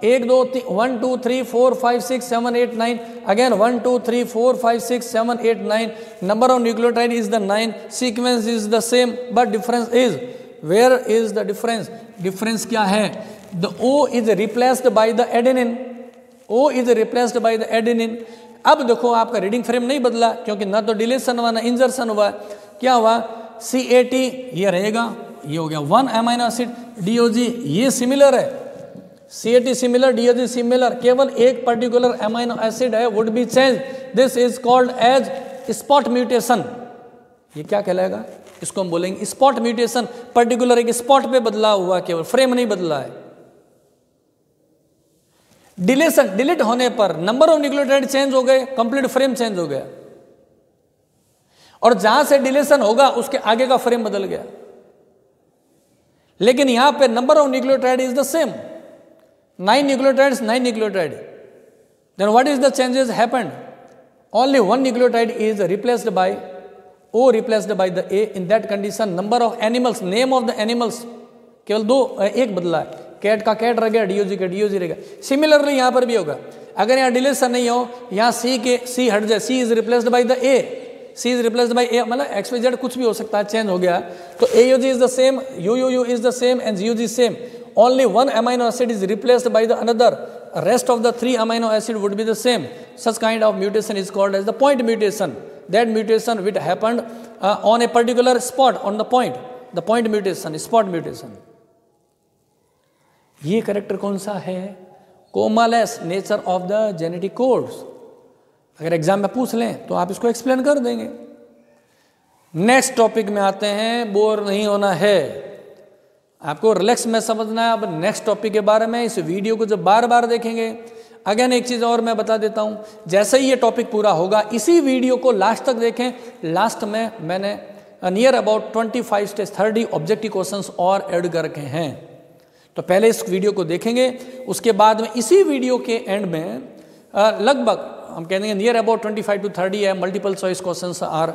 1 2 3 1 2 3 4 5 6 7 8 9, again 1 2 3 4 5 6 7 8 9, number of nucleotide is the 9, sequence is the same, but difference is, where is the difference, difference क्या है, the O is replaced by the adenine, O is replaced by the adenine. अब देखो आपका रीडिंग फ्रेम नहीं बदला, क्योंकि ना तो डिलेशन हुआ ना इंजर्शन हुआ, क्या हुआ, CAT ये रहेगा, ये हो गया 1 अमीनो एसिड, DOG ये सिमिलर है, CAT सिमिलर, DOG सिमिलर, केवल एक पर्टिकुलर अमीनो एसिड है would be change, this is called as spot mutation. ये क्या कहलाएगा, इसको हम बोलेंगे स्पॉट म्यूटेशन। पर्टिकुलर एक स्पॉट पे बदला हुआ, केवल फ्रेम नहीं बदला है। डिलेशन, डिलीट होने पर नंबर ऑफ न्यूक्लियोटाइड चेंज हो गए, कंप्लीट फ्रेम चेंज हो गया, और जहां से डिलेशन होगा उसके आगे का फ्रेम बदल गया। लेकिन यहां पे number of nucleotide is the same, 9 nucleotides 9 nucleotide. Then what is the changes happened? Only 1 nucleotide is replaced by O replaced by the A. In that condition, number of animals, name of the animals, केवल एक बदला है, कैट का कैट रह गया, डीओजी का डीओजी रह गया। सिमिलरली यहाँ पर भी होगा, अगर यहाँ डिलीशन नहीं हो, यहाँ सी हट जाए, C is replaced by the A, C is replaced by A, मतलब एक्स वाई जेड कुछ भी हो सकता है, चेंज हो गया, तो AUG is the same, UUU is the same and GUG same, only 1 amino acid is replaced by the another, rest of the 3 amino acid would be the same. Such kind of mutation is called as the point mutation. That mutation which happened on a particular spot, on the point mutation, spot mutation. ये करेक्टर कौन सा है? Commaless nature of the genetic codes. अगर एग्जाम में पूछ लें तो आप इसको एक्सप्लेन कर देंगे। नेक्स्ट टॉपिक में आते हैं, बोर नहीं होना है, आपको रिलैक्स में समझना है। अब नेक्स्ट टॉपिक के बारे में इस वीडियो को जब बार बार देखेंगे, अगेन एक चीज़ और मैं बता देता हूँ, जैसे ही ये टॉपिक पूरा होगा इसी वीडियो को लास्ट तक देखें। लास्ट में मैंने near about 25 stage 30 objective questions और ऐड कर रखे हैं, तो पहले इस वीडियो को देखेंगे, उसके बाद में इसी वीडियो के एंड में लगभग हम कह देंगे नियर अबाउट 25 to 30 है, multiple choice questions are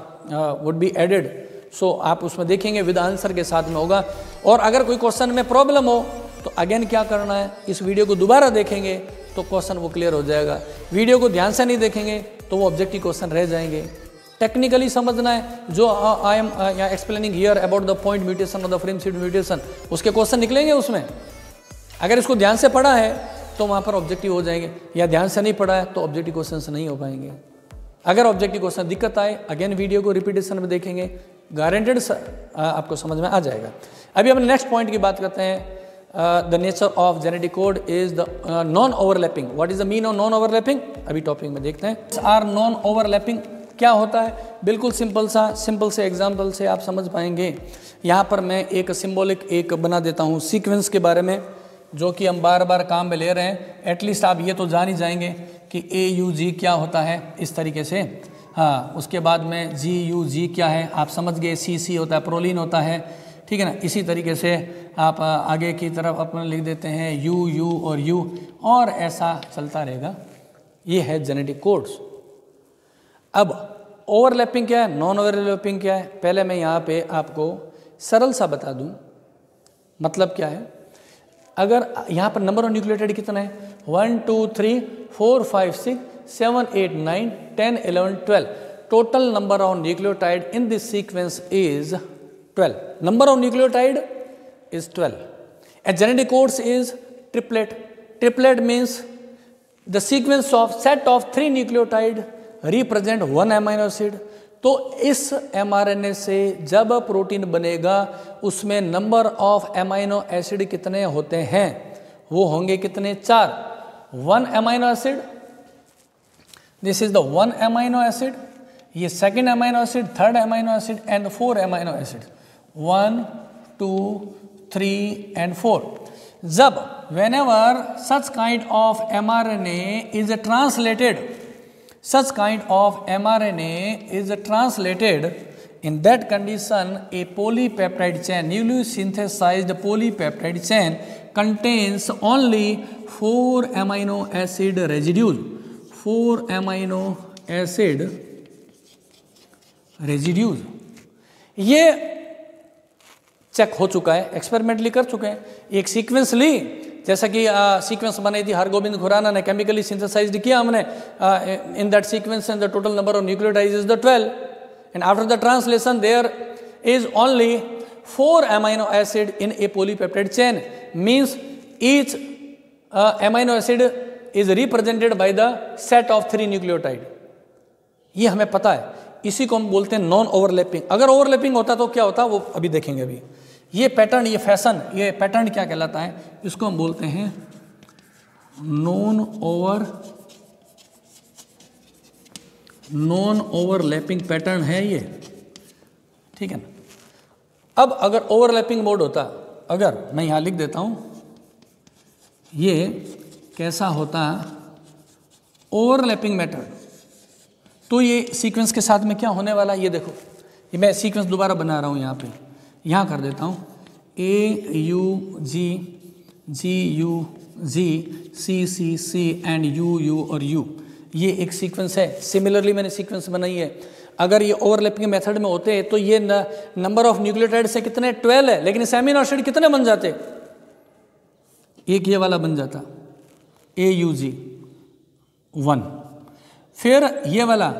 would be added. So आप उसमें देखेंगे, विद आंसर के साथ में होगा। और अगर कोई क्वेश्चन में प्रॉब्लम हो तो अगेन क्या करना है, इस वीडियो को दोबारा देखेंगे तो क्वेश्चन वो क्लियर हो जाएगा। वीडियो को ध्यान से नहीं देखेंगे तो वो ऑब्जेक्टिव क्वेश्चन रह जाएंगे। टेक्निकली समझना है, जो I am explaining here about the point mutation और द फ्रेम सीड म्यूटेशन, उसके क्वेश्चन निकलेंगे उसमें। अगर इसको ध्यान से पढ़ा है तो वहाँ पर ऑब्जेक्टिव हो जाएंगे, या ध्यान से नहीं पढ़ा है तो ऑब्जेक्टिव क्वेश्चन नहीं हो पाएंगे। अगर ऑब्जेक्टिव क्वेश्चन दिक्कत आए, अगेन वीडियो को रिपीटेशन में देखेंगे, गारंटेड आपको समझ में आ जाएगा। अभी हम नेक्स्ट पॉइंट की बात करते हैं। The nature of genetic code is the non overlapping. What is the mean of non overlapping, अभी टॉपिक में देखते हैं। आर नॉन ओवरलैपिंग क्या होता है? बिल्कुल सिंपल से एग्जाम्पल से आप समझ पाएंगे। यहाँ पर मैं एक सिंबॉलिक एक बना देता हूँ सीक्वेंस के बारे में, जो कि हम बार बार काम में ले रहे हैं। एटलीस्ट आप ये तो जान ही जाएंगे कि AUG क्या होता है, इस तरीके से। हाँ, उसके बाद में GUG क्या है आप समझ गए, CC होता है, प्रोलीन होता है, ठीक है ना। इसी तरीके से आप आगे की तरफ अपना लिख देते हैं U और U, और ऐसा चलता रहेगा। ये है जेनेटिक कोड्स। अब ओवरलैपिंग क्या है, नॉन ओवरलैपिंग क्या है? पहले मैं यहाँ पे आपको सरल सा बता दूँ, मतलब क्या है। अगर यहाँ पर नंबर ऑफ न्यूक्लियोटाइड कितना है, 1 2 3 4 5 6 7 8 9 10 11 12, total number of nucleotide in this sequence is 12. Number of nucleotide is 12. A genetic codes is triplet. Triplet means the sequence of set of 3 nucleotide represent 1 amino acid. तो इस mRNA से जब प्रोटीन बनेगा उसमें नंबर ऑफ एमाइनो एसिड कितने होते हैं? वो होंगे कितने? 4. 1 amino acid, this is the 1 amino acid, ये second amino acid, third amino acid and 4 amino acid, 1 2 3 and 4. जब whenever such kind of mRNA is translated, such kind of mRNA is translated, in that condition a polypeptide chain, newly synthesized polypeptide chain contains only 4 amino acid residues. 4 amino acid residues. ये चेक हो चुका है, एक्सपेरिमेंटली कर चुके हैं। एक सीक्वेंस ली, जैसा कि सीक्वेंस बनाई थी हरगोविंद खुराना ने, केमिकली सिंथेसाइज्ड किया हमने। In that sequence and the total number of nucleotides is the 12, and after the translation there is only 4 amino acid in a polypeptide chain, means each amino acid is represented by the set of 3 nucleotide. ये हमें पता है, इसी को हम बोलते हैं नॉन ओवरलैपिंग। अगर ओवरलैपिंग होता तो क्या होता वो अभी देखेंगे। अभी ये पैटर्न, ये फैशन, ये पैटर्न क्या कहलाता है? इसको हम बोलते हैं नॉन ओवरलैपिंग पैटर्न है ये, ठीक है ना। अब अगर ओवरलैपिंग मोड होता, अगर मैं यहाँ लिख देता हूँ, ये कैसा होता ओवरलैपिंग मैटर, तो ये सीक्वेंस के साथ में क्या होने वाला है ये देखो। ये मैं सीक्वेंस दोबारा बना रहा हूँ, यहाँ पे यहाँ कर देता हूँ। AUG, GUG, CCC and UU और U, ये एक सीक्वेंस है। सिमिलरली मैंने सीक्वेंस बनाई है। अगर ये ओवरलैपिंग मेथड में होते हैं तो ये नंबर ऑफ न्यूक्लियोटाइड से कितने 12 है, लेकिन इस एमिनो एसिड कितने बन जाते, एक ये वाला बन जाता AUG 1, फिर ये वाला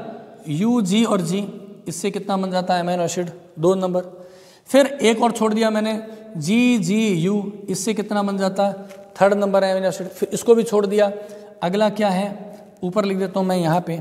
UG और G, इससे कितना बन जाता है एमिनो एसिड 2 नंबर, फिर एक और छोड़ दिया मैंने GGU, इससे कितना बन जाता 3rd नंबर एमिनो एसिड, फिर इसको भी छोड़ दिया। अगला क्या है, ऊपर लिख देता हूँ मैं यहाँ पे,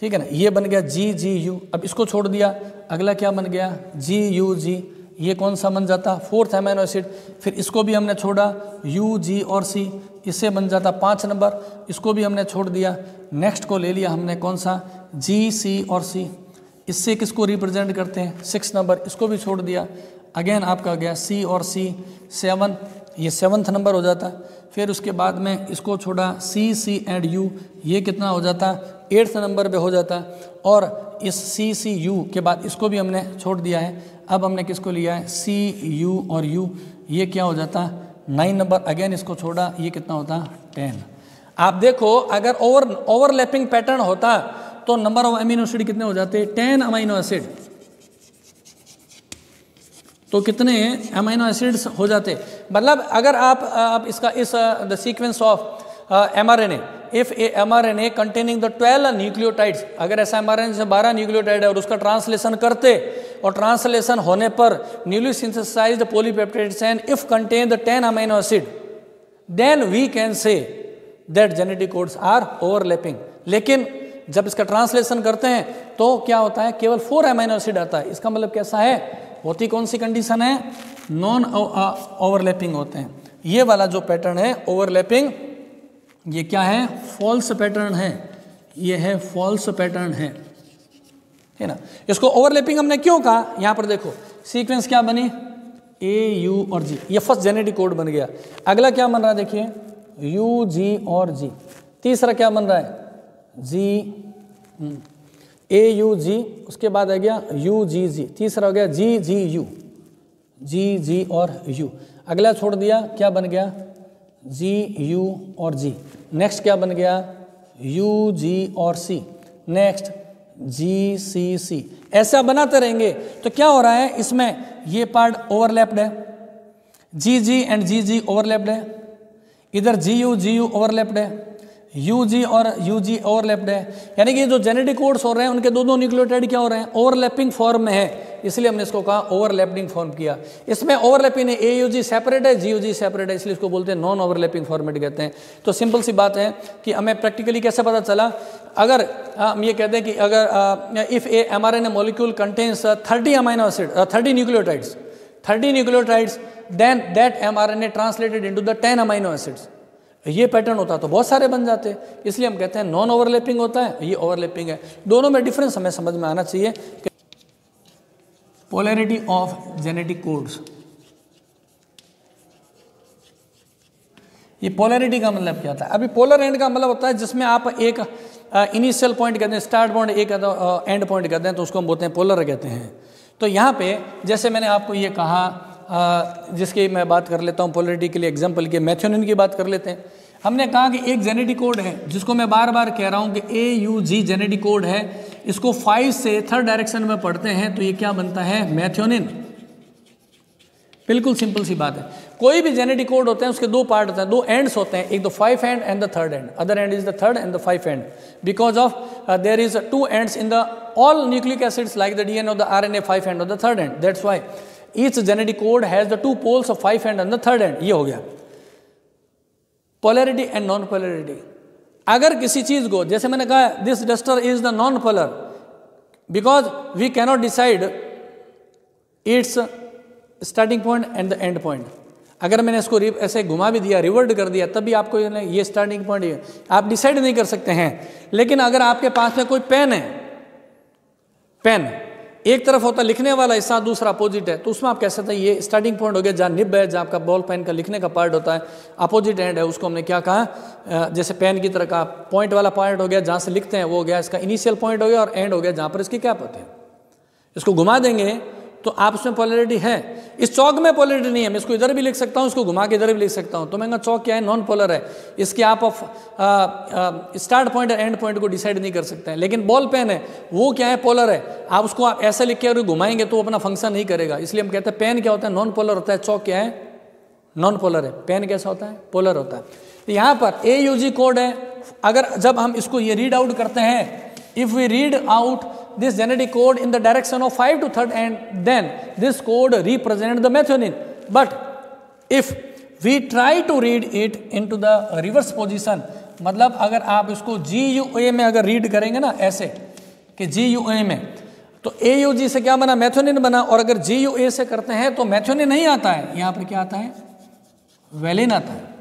ठीक है ना, ये बन गया GGU। अब इसको छोड़ दिया, अगला क्या बन गया GUG, ये कौन सा बन जाता 4th एमिनो एसिड। फिर इसको भी हमने छोड़ा UG और C, इससे बन जाता 5 नंबर, इसको भी हमने छोड़ दिया। नेक्स्ट को ले लिया हमने कौन सा GC और C, इससे किसको रिप्रेजेंट करते हैं 6 नंबर, इसको भी छोड़ दिया। अगेन आपका गया C और C 7, ये 7th नंबर हो जाता। फिर उसके बाद में इसको छोड़ा CC एंड U, ये कितना हो जाता 8th नंबर पे हो जाता। और इस CCU के बाद इसको भी हमने छोड़ दिया है। अब हमने किसको लिया है CU और U, ये क्या हो जाता 9 नंबर। अगेन इसको छोड़ा, ये कितना होता 10। आप देखो अगर ओवरलैपिंग पैटर्न होता तो नंबर ऑफ अमीनो एसिड कितने हो जाते 10 अमीनो एसिड, तो कितने अमीनो एसिड्स हो जाते। मतलब अगर आप इसका इस the sequence of mRNA, if a mRNA containing the 12 nucleotides, अगर ऐसा mRNA से 12 न्यूक्लियोटाइड है और उसका ट्रांसलेशन करते और ट्रांसलेशन होने पर newly synthesised polypeptide chain if contain the 10 amino acid, then we can say that genetic codes are overlapping. लेकिन जब इसका ट्रांसलेशन करते हैं तो क्या होता है, केवल 4 अमीनो एसिड आता है। इसका मतलब कैसा है, होती कौन सी कंडीशन है, नॉन ओवरलैपिंग होते हैं। ये वाला जो पैटर्न है ओवरलैपिंग, ये क्या है, फॉल्स पैटर्न है, ये है फॉल्स पैटर्न है ना। इसको ओवरलैपिंग हमने क्यों कहा, यहां पर देखो सीक्वेंस क्या बनी AU और G, ये फर्स्ट जेनेटिक कोड बन गया। अगला क्या बन रहा है देखिए UG और G, तीसरा क्या बन रहा है AUG, उसके बाद आ गया UGG, तीसरा हो गया GGU, GG और U। अगला छोड़ दिया, क्या बन गया GU और G। नेक्स्ट क्या बन गया UG और C, नेक्स्ट GCC। ऐसा बनाते रहेंगे तो क्या हो रहा है, इसमें ये पार्ट ओवरलैप्ड है, GG एंड GG ओवरलैप्ड है, इधर GU ओवरलैप्ड है, UG और UG ओवरलैप्ड है। यानी कि जो जेनेटिक कोड्स हो रहे हैं उनके दो न्यूक्लियोटाइड क्या हो रहे हैं, ओवरलैपिंग फॉर्म में है, इसलिए हमने इसको कहा ओवरलैपिंग फॉर्म किया। इसमें ओवरलैपिंग है, AUG सेपरेट है, GUG सेपरेट है, इसलिए इसको बोलते हैं नॉन ओवरलैपिंग फॉर्मेट कहते हैं। तो सिंपल सी बात है कि हमें प्रैक्टिकली कैसे पता चला, अगर हम ये कहते हैं कि अगर if a mRNA molecule contains 30 amino acid 30 nucleotides then that mRNA translated into the 10 amino acids. ये पैटर्न होता तो बहुत सारे बन जाते, इसलिए हम कहते हैं नॉन ओवरलैपिंग होता है, ये ओवरलैपिंग है। दोनों में डिफरेंस हमें समझ में आना चाहिए। पोलैरिटी ऑफ जेनेटिक कोड्स, ये पोलैरिटी का मतलब क्या होता है। अभी पोलर एंड का मतलब होता है जिसमें आप एक इनिशियल पॉइंट कहते हैं, स्टार्ट पॉइंट, एक एंड पॉइंट कहते हैं, तो उसको हम बोलते हैं पोलर कहते हैं। तो यहाँ पे जैसे मैंने आपको ये कहा, जिसकी मैं बात कर लेता हूँ पोलैरिटी के लिए एग्जांपल के, मेथियोनिन की बात कर लेते हैं। हमने कहा कि एक जेनेटिक कोड है जिसको मैं बार बार कह रहा हूँ कि AUG जेनेटिक कोड है, इसको 5 से 3rd डायरेक्शन में पढ़ते हैं तो ये क्या बनता है, मेथियोनिन। बिल्कुल सिंपल सी बात है। कोई भी जेनेटिक कोड होते हैं उसके 2 पार्ट होते हैं, 2 एंड्स होते हैं, एक the 5 and and the 3rd and, other and is the 3rd and the 5 and, because of their is 2 ends in the all nucleic acids like the DNA और द RNA, 5 एंड और the 3rd and, that's why each genetic code has the 2 poles of 5 end and the 3rd end। ये हो गया polarity and non polarity। अगर किसी चीज को, जैसे मैंने कहा this duster is the non polar because we cannot decide its starting point and the end point। अगर मैंने इसको ऐसे घुमा भी दिया, रिवर्ट कर दिया, तब भी आपको ये स्टार्टिंग पॉइंट आप डिसाइड नहीं कर सकते हैं। लेकिन अगर आपके पास में कोई पेन है, पेन एक तरफ होता है लिखने वाला हिस्सा, दूसरा अपोजिट है, तो उसमें आप कह सकते हैं ये स्टार्टिंग पॉइंट हो गया, जहाँ निब है, जहाँ आपका बॉल पेन का लिखने का पार्ट होता है, अपोजिट एंड है, उसको हमने क्या कहा, जैसे पेन की तरह का पॉइंट वाला पार्ट हो गया जहाँ से लिखते हैं, वो हो गया इसका इनिशियल पॉइंट हो गया, और एंड हो गया जहाँ पर इसकी कैप होते हैं। इसको घुमा देंगे तो आप उसमें पोलैरिटी है। इस चौक में पोलरिटी नहीं है, मैं इसको इधर भी लिख सकता हूँ, इसको घुमा के इधर भी लिख सकता हूँ, तो मैं चौक क्या है, नॉन पोलर है। इसके आप स्टार्ट पॉइंट और एंड पॉइंट को डिसाइड नहीं कर सकते हैं। लेकिन बॉल पेन है वो क्या है, पोलर है। आप उसको आप ऐसे लिख के अगर घुमाएंगे तो वो अपना फंक्शन नहीं करेगा, इसलिए हम कहते हैं पेन क्या होता है, नॉन पोलर होता है। चौक क्या है, नॉन पोलर है। पेन कैसा होता है, पोलर होता है। तो यहाँ पर AUG कोड है। अगर जब हम इसको ये रीड आउट करते हैं, if we read out this genetic code in the direction of 5 to 3rd and then this code represent the methionine. But if we try to read it into the reverse position, मतलब अगर आप इसको GUA में अगर रीड करेंगे ना ऐसे कि GUA में, तो AUG से क्या बना, मैथ्योनिन बना। और अगर GUA से करते हैं तो मैथ्योनिन नहीं आता है, यहाँ पर क्या आता है, वेलिन आता है।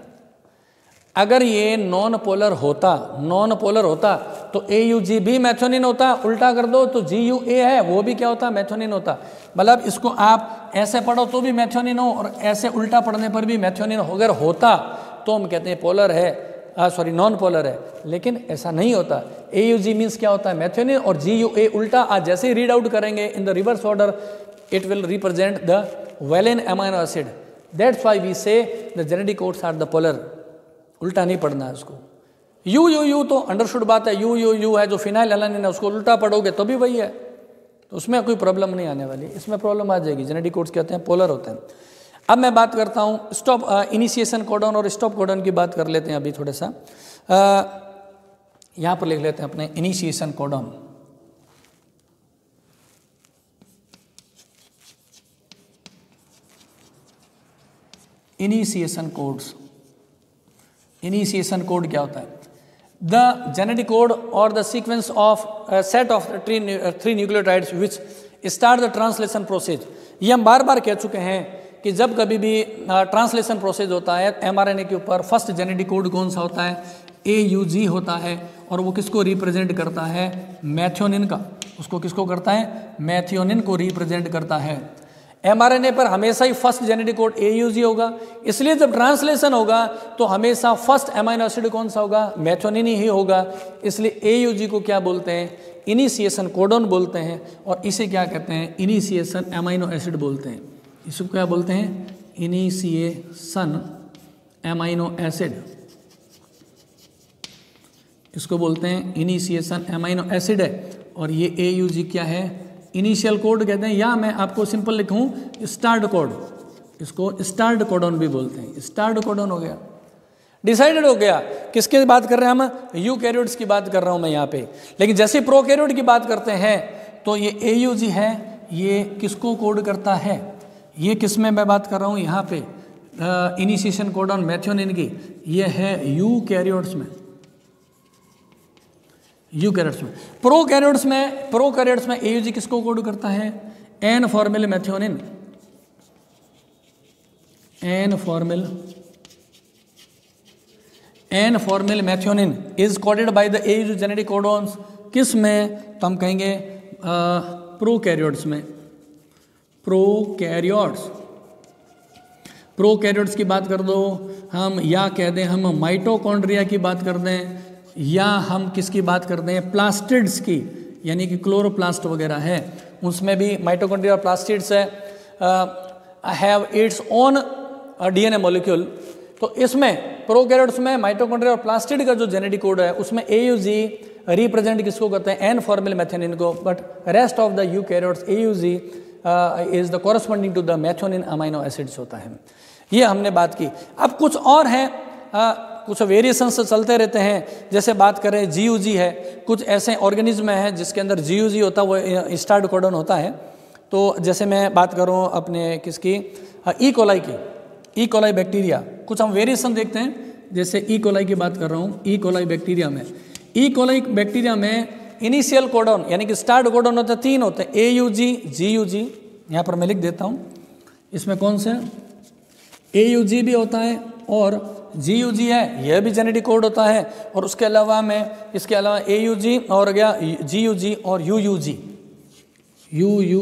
अगर ये नॉन पोलर होता तो AUG भी मैथ्योनिन होता, उल्टा कर दो तो GUA है वो भी क्या होता, मैथ्योनिन होता। मतलब इसको आप ऐसे पढ़ो तो भी मैथ्योनिन हो और ऐसे उल्टा पढ़ने पर भी मैथ्योनिन अगर होता तो हम कहते हैं पोलर है, नॉन पोलर है। लेकिन ऐसा नहीं होता। AUG मीन्स क्या होता है, मैथ्योनिन, और GUA उल्टा। आज जैसे ही रीड आउट करेंगे in the reverse order, it will represent the valine amino acid. That's why we say the genetic codes are the polar. उल्टा नहीं पढ़ना है उसको। यू तो अंडरस्टूड बात है, यू है जो फिनाइल एलानिन है, उसको उल्टा पढ़ोगे तो भी वही है, तो उसमें कोई प्रॉब्लम नहीं आने वाली। इसमें प्रॉब्लम आ जाएगी। जेनेटिक कोड्स कहते हैं पोलर होते हैं। अब मैं बात करता हूँ स्टॉप इनिशिएशन कोडन और स्टॉप कोडन की बात कर लेते हैं अभी थोड़ा सा। यहाँ पर लिख लेते हैं अपने initiation codon. Initiation codes, initiation code क्या होता है, द जेनेटिक कोड और the sequence of set of three nucleotides which start the translation process. ये हम बार बार कह चुके हैं कि जब कभी भी ट्रांसलेशन प्रोसेस होता है mRNA के ऊपर, फर्स्ट जेनेटिक कोड कौन सा होता है, AUG होता है। और वो किसको रिप्रेजेंट करता है, मैथ्योनिन का। उसको किसको करता है, मैथ्योनिन को रिप्रेजेंट करता है। mRNA पर हमेशा ही फर्स्ट जेनेटिक कोड AUG होगा, इसलिए जब ट्रांसलेशन होगा तो हमेशा फर्स्ट अमाइनो एसिड कौन सा होगा, मैथ्योनिन ही होगा। इसलिए AUG को क्या बोलते हैं, इनिशिएशन कोडन बोलते हैं। और इसे क्या कहते हैं, इनिशिएशन अमाइनो एसिड बोलते हैं। इसको क्या बोलते हैं, इनिशिएशन अमाइनो एसिड, इसको बोलते हैं इनिशिएशन अमाइनो एसिड है। और ये AUG क्या है, इनिशियल कोड कहते हैं, या मैं आपको सिंपल लिखूं स्टार्ट कोड, इसको स्टार्ट कोडन भी बोलते हैं। स्टार्ट कोडन हो गया, डिसाइडेड हो गया। किसकी बात कर रहे हैं हम, यूकैरियोट्स की बात कर रहा हूं मैं यहाँ पे। लेकिन जैसे प्रोकैरियोट की बात करते हैं तो ये AUG है, ये किसको कोड करता है, ये किस में मैं बात कर रहा हूँ यहाँ पे, इनिशिएशन कोडन मैथ्योनिन की, ये है यूकैरियोट्स में। यूकैरियोट्स में, प्रोकैरियोट्स में AUG किसको कोड करता है, N formyl methionine. N formyl methionine is coded by the AUG genetic codons. किस में, तो हम कहेंगे प्रोकैरियोट्स में। प्रोकैरियोट्स की बात कर दो हम, या कह दें हम माइटोकॉन्ड्रिया की बात कर दें, या हम किसकी बात कर दें, प्लास्टिड्स की, यानी कि क्लोरोप्लास्ट वगैरह है, उसमें भी माइटोकॉन्ड्रिया और प्लास्टिड्स है, have its own DNA molecule. तो इसमें प्रोकैरियोट्स में माइटोकॉन्ड्रिया और प्लास्टिड का जो जेनेटिक कोड है उसमें AUG रिप्रेजेंट किसको करते हैं, एन फॉर्मिल मैथ्योनिन को। But rest of the eukaryotes AUG is the corresponding to the methionine amino acids होता है। ये हमने बात की। अब कुछ और हैं, कुछ वेरिएशंस चलते रहते हैं। जैसे बात करें GUG है, कुछ ऐसे ऑर्गेनिज्म हैं जिसके अंदर GUG होता है, वो स्टार्ट कोडन होता है। तो जैसे मैं बात करूं अपने किसकी, ई कोलाई बैक्टीरिया, कुछ हम वेरिएशन देखते हैं। जैसे ई कोलाई की बात कर रहा हूँ, ई कोलाई बैक्टीरिया में इनिशियल कोडन यानी कि स्टार्ट कोडन होते हैं, 3 होते हैं, AUG GUG। यहाँ पर मैं लिख देता हूँ, इसमें कौन से AUG भी होता है और GUG है, यह भी जेनेटिक कोड होता है। और उसके अलावा इसके अलावा AUG और गया GUG और UUG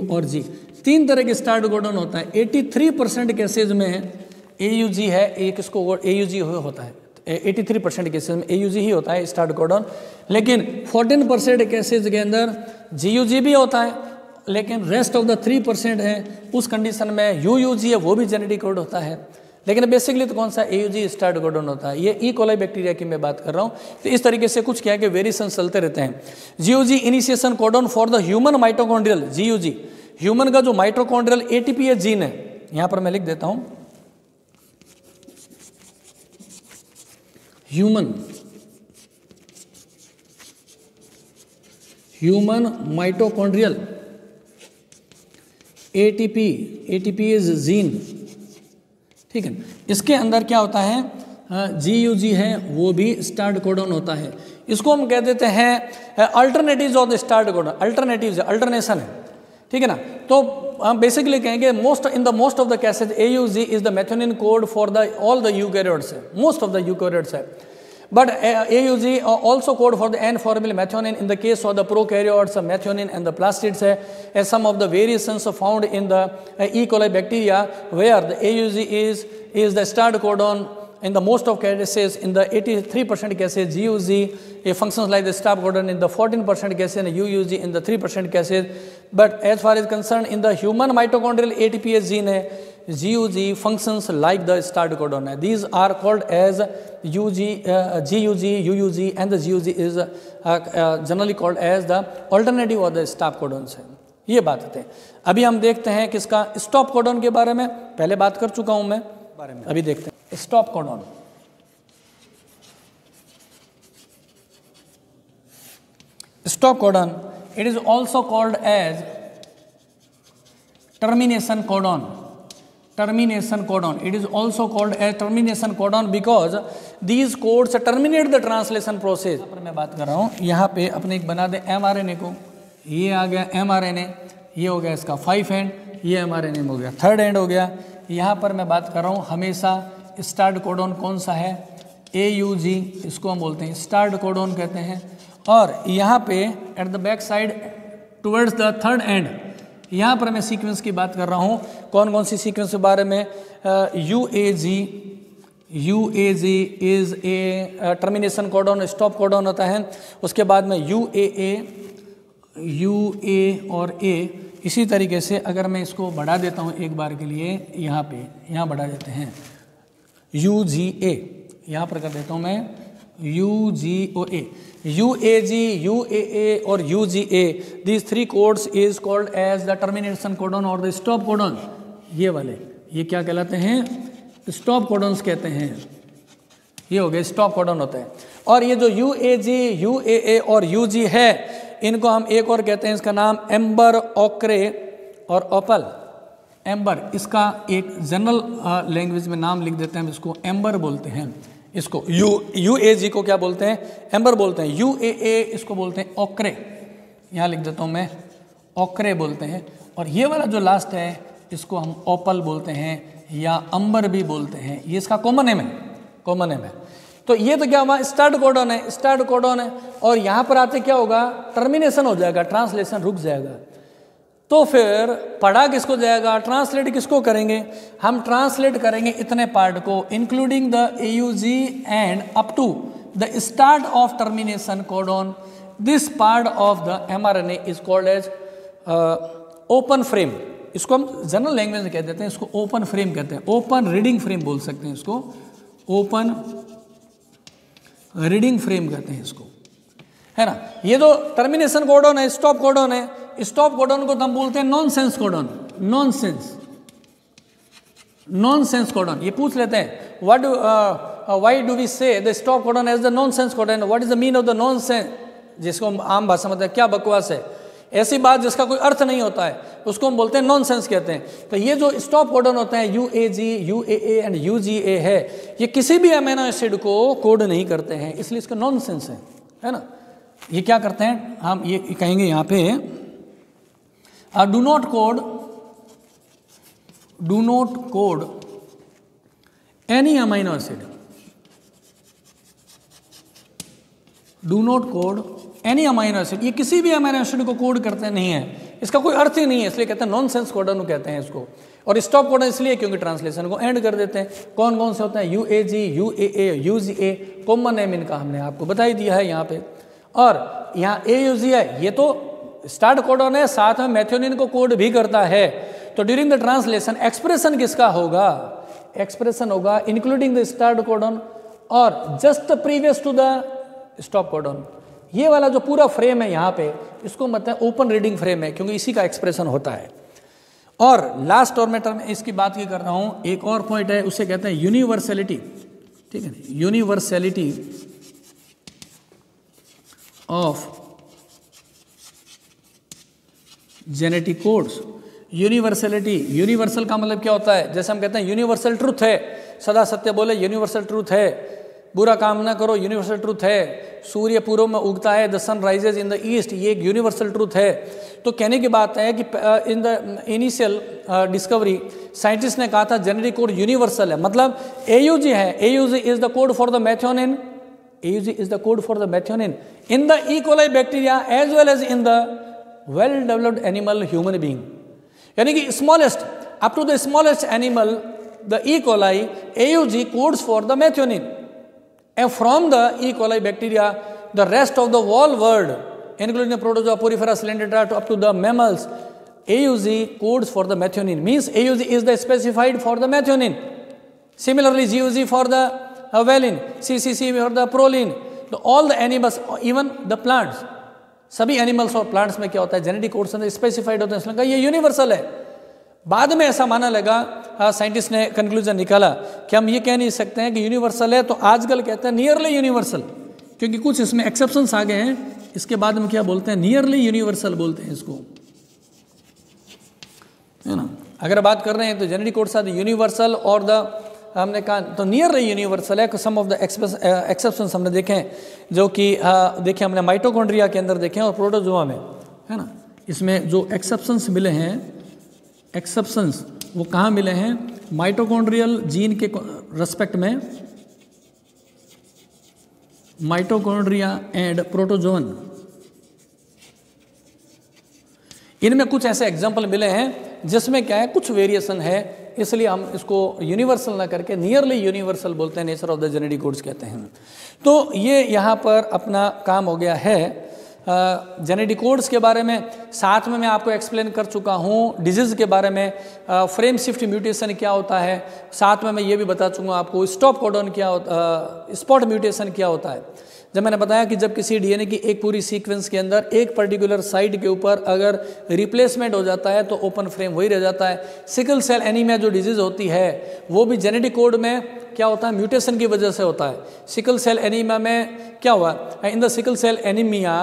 और G, 3 तरह के स्टार्ट कोडन होता है। 83% केसेज में AUG है, एक इसको AUG होता है, 83% केसेज में AUG ही होता है स्टार्ट कोडन। लेकिन 14% केसेज के अंदर GUG भी होता है लेकिन रेस्ट ऑफ द 3% है, उस कंडीशन में UUG है वो भी जेनेटिक कोड होता है, लेकिन बेसिकली तो कौन सा AUG स्टार्ट कोडन होता है। ये ई कोलाई बैक्टीरिया की मैं बात कर रहा हूँ। तो इस तरीके से कुछ क्या है कि वेरिएशन चलते रहते हैं। GUG initiation codon for the human mitochondrial, GUG human का जो माइटोकॉन्ड्रियल ATPase जीन है, यहाँ पर मैं लिख देता हूँ, ह्यूमन माइटोकॉन्ड्रियल ATPase जीन, ठीक है। इसके अंदर क्या होता है, GUG है वो भी स्टार्ट कोडन होता है। इसको हम कह देते हैं alternatives of the start codon, alternatives alternation है, ठीक है ना। तो हम बेसिकली कहेंगे most of the cases AUG is the methionine code for the all the eukaryotes है, मोस्ट ऑफ द यूकैरियोट्स है। But AUG also code for the N-formyl methionine in the case of the prokaryotes, methionine and the plastids है, as some of the variations found in the E. coli bacteria where the AUG is the start codon in the most of cases. In the 83% cases GUG it functions like the stop codon, in the 14% cases and UUG in the 3% cases. But as far as concerned in the human mitochondrial ATPase gene है, GUG functions like the start codon है. These are called as GUG, UUG and the GUG is generally called as the alternative of the stop codons है। ये बात है। अभी हम देखते हैं किसका स्टॉप कोडन के बारे में, पहले बात कर चुका हूं मैं बारे में, अभी देखते हैं stop codon. Stop codon it is also called as termination codon. Termination codon. It is also called as termination codon because these codes terminate the translation process. पर मैं बात कर रहा हूँ, यहाँ पे अपने एक बना दे mRNA को, ये आ गया mRNA, ये हो गया इसका 5 एंड, ये mRNA हो गया 3rd एंड हो गया। यहाँ पर मैं बात कर रहा हूँ हमेशा स्टार्ट कोडन कौन सा है, AUG, इसको हम बोलते हैं स्टार्ट कोडन कहते हैं। और यहाँ पे at the back side towards the 3rd and, यहाँ पर मैं सीक्वेंस की बात कर रहा हूँ। कौन कौन सी सीक्वेंस के बारे में, UAG is a termination codon, stop codon होता है। उसके बाद में UA और A, इसी तरीके से अगर मैं इसको बढ़ा देता हूँ एक बार के लिए, यहाँ बढ़ा देते हैं UGA, यहाँ पर कर देता हूँ मैं UGOA, UAG, UAA और UGA, these 3 codes is called as the termination codon or the stop codon। ये वाले ये क्या कहलाते हैं, स्टॉप कोडन्स कहते हैं। ये हो गए स्टॉप कोडन होते हैं। और ये जो UAG, UAA और UG है, इनको हम एक और कहते हैं, इसका नाम एम्बर, ओक्रे और ओपल। एम्बर इसका एक जनरल लैंग्वेज में नाम लिख देते हैं, इसको एम्बर बोलते हैं। इसको UAG को क्या बोलते हैं, एम्बर बोलते हैं। UAA इसको बोलते हैं ओक्रे, यहाँ लिख देता हूँ मैं, ओक्रे बोलते हैं। और ये वाला जो लास्ट है इसको हम ओपल बोलते हैं या अंबर भी बोलते हैं। ये इसका कॉमन नेम है, कॉमन नेम है। तो ये तो क्या हुआ, स्टार्ट कोडन है, स्टार्ट कोडन है। और यहाँ पर आते क्या होगा, टर्मिनेशन हो जाएगा, ट्रांसलेशन रुक जाएगा। तो फिर पढ़ा किसको जाएगा, ट्रांसलेट किसको करेंगे, हम ट्रांसलेट करेंगे इतने पार्ट को including the AUG and up to the start of termination codon. This part of the mRNA is called as open frame. इसको हम जनरल लैंग्वेज में कह देते हैं, इसको ओपन फ्रेम कहते हैं, ओपन रीडिंग फ्रेम बोल सकते हैं, इसको ओपन रीडिंग फ्रेम कहते हैं इसको, है ना। ये जो टर्मिनेशन कोडन है, स्टॉप कोडन है, स्टॉप कोडन को हम बोलते हैं नॉनसेंस कोडन। नॉनसेंस कोडन, ये पूछ लेते हैं why do we say the stop codon as the nonsense codon, what is the mean of the nonsense, जिसको हम आम भाषा में क्या बकवास है, ऐसी बात जिसका कोई अर्थ नहीं होता है, उसको हम बोलते हैं नॉनसेंस कहते हैं। तो ये जो स्टॉप कोडन होते हैं UAG, UAA एंड UGA है, ये किसी भी अमीनो एसिड को कोड नहीं करते हैं, इसलिए इसका नॉनसेंस है ना। ये क्या करते हैं, हम ये कहेंगे यहाँ पे do not code any amino acid, do not code any amino acid, ये किसी भी अमीनो एसिड को कोड करते नहीं है, इसका कोई अर्थ ही नहीं है, इसलिए कहते हैं नॉनसेंस कोडन कहते हैं इसको। और स्टॉप कोडन इसलिए क्योंकि ट्रांसलेशन को एंड कर देते हैं। कौन कौन से होते हैं, UAG, UAA, UGA, common name इनका हमने आपको बता ही दिया है यहाँ पे। और यहाँ AUG है, ये तो स्टार्ट कोडॉन है, साथ में मेथियोनिन को कोड भी करता है। तो ड्यूरिंग द ट्रांसलेशन एक्सप्रेशन किसका होगा? एक्सप्रेशन होगा इंक्लूडिंग द स्टार्ट कोडॉन और just previous to the stop codon. ये वाला जो पूरा फ्रेम है यहाँ पे, इसको मतलब ओपन रीडिंग फ्रेम है, क्योंकि इसी का एक्सप्रेशन होता है। और लास्ट और मैं इसकी बात की कर रहा हूँ, एक और पॉइंट है, उसे कहते हैं यूनिवर्सलिटी। ठीक है, universality of genetic codes. Universality, universal का मतलब क्या होता है? जैसे हम कहते हैं यूनिवर्सल ट्रूथ है, सदा सत्य बोले यूनिवर्सल ट्रूथ है, बुरा काम ना करो यूनिवर्सल ट्रूथ है, सूर्य पूर्व में उगता है, the sun rises in the east, ये एक यूनिवर्सल ट्रूथ है। तो कहने की बात है कि in the initial discovery scientist ने कहा था जेनेटिक कोड यूनिवर्सल है, मतलब AUG है, AUG is the code for the methionine, AUG is the code for the methionine in the E coli bacteria as well as in the well developed animal human being. यानी कि smallest up to the smallest animal the E coli AUG codes for the methionine, and from the E. coli bacteria the rest of the whole world including the protozoa, porifera, coelenterata to up to the mammals, AUG codes for the methionine, means AUG is the specified for the methionine. Similarly GUG for the valine, CCC for the proline. तो all the animals, even the plants, सभी एनिमल्स और प्लांट्स में क्या होता है? जेनेटिक कोड्स स्पेसिफाइड होते हैं, इसलिए कहा ये यूनिवर्सल है। बाद में ऐसा माना लगा, साइंटिस्ट ने कंक्लूजन निकाला कि हम ये कह नहीं सकते हैं कि यूनिवर्सल है, तो आजकल कहते हैं नियरली यूनिवर्सल, क्योंकि कुछ इसमें एक्सेप्शंस आ गए हैं। इसके बाद में क्या बोलते हैं? नियरली यूनिवर्सल बोलते हैं इसको, है ना। अगर बात कर रहे हैं तो जेनेटिक कोड साथ यूनिवर्सल और द हमने कहा तो नियरली यूनिवर्सल है। सम ऑफ द एक्सेप्शंस हमने देखे हैं, जो कि देखे हमने माइटोकॉन्ड्रिया के अंदर देखे हैं और प्रोटोजोआ में, है ना। इसमें जो एक्सेप्शंस मिले हैं, एक्सेप्शंस वो कहाँ मिले हैं? माइटोकॉन्ड्रियल जीन के रेस्पेक्ट में, माइटोकॉन्ड्रिया एंड प्रोटोजोन, इनमें कुछ ऐसे एग्जाम्पल मिले हैं जिसमें क्या है, कुछ वेरिएशन है, इसलिए हम इसको यूनिवर्सल ना करके नियरली यूनिवर्सल बोलते हैं, nature of the genetic codes कहते हैं। तो ये यहाँ पर अपना काम हो गया है जेनेटिक कोड्स के बारे में। साथ में मैं आपको एक्सप्लेन कर चुका हूँ डिजीज़ के बारे में, फ्रेम शिफ्ट म्यूटेशन क्या होता है, साथ में मैं ये भी बता चुका आपको स्टॉप कोडॉन क्या होता, स्पॉट म्यूटेशन क्या होता है। जब मैंने बताया कि जब किसी DNA की एक पूरी सीक्वेंस के अंदर एक पर्टिकुलर साइट के ऊपर अगर रिप्लेसमेंट हो जाता है तो ओपन फ्रेम वही रह जाता है। सिकल सेल एनीमिया जो डिजीज़ होती है वो भी जेनेटिक कोड में क्या होता है? म्यूटेशन की वजह से होता है। सिकल सेल एनीमिया में क्या हुआ? In the sickle cell anaemia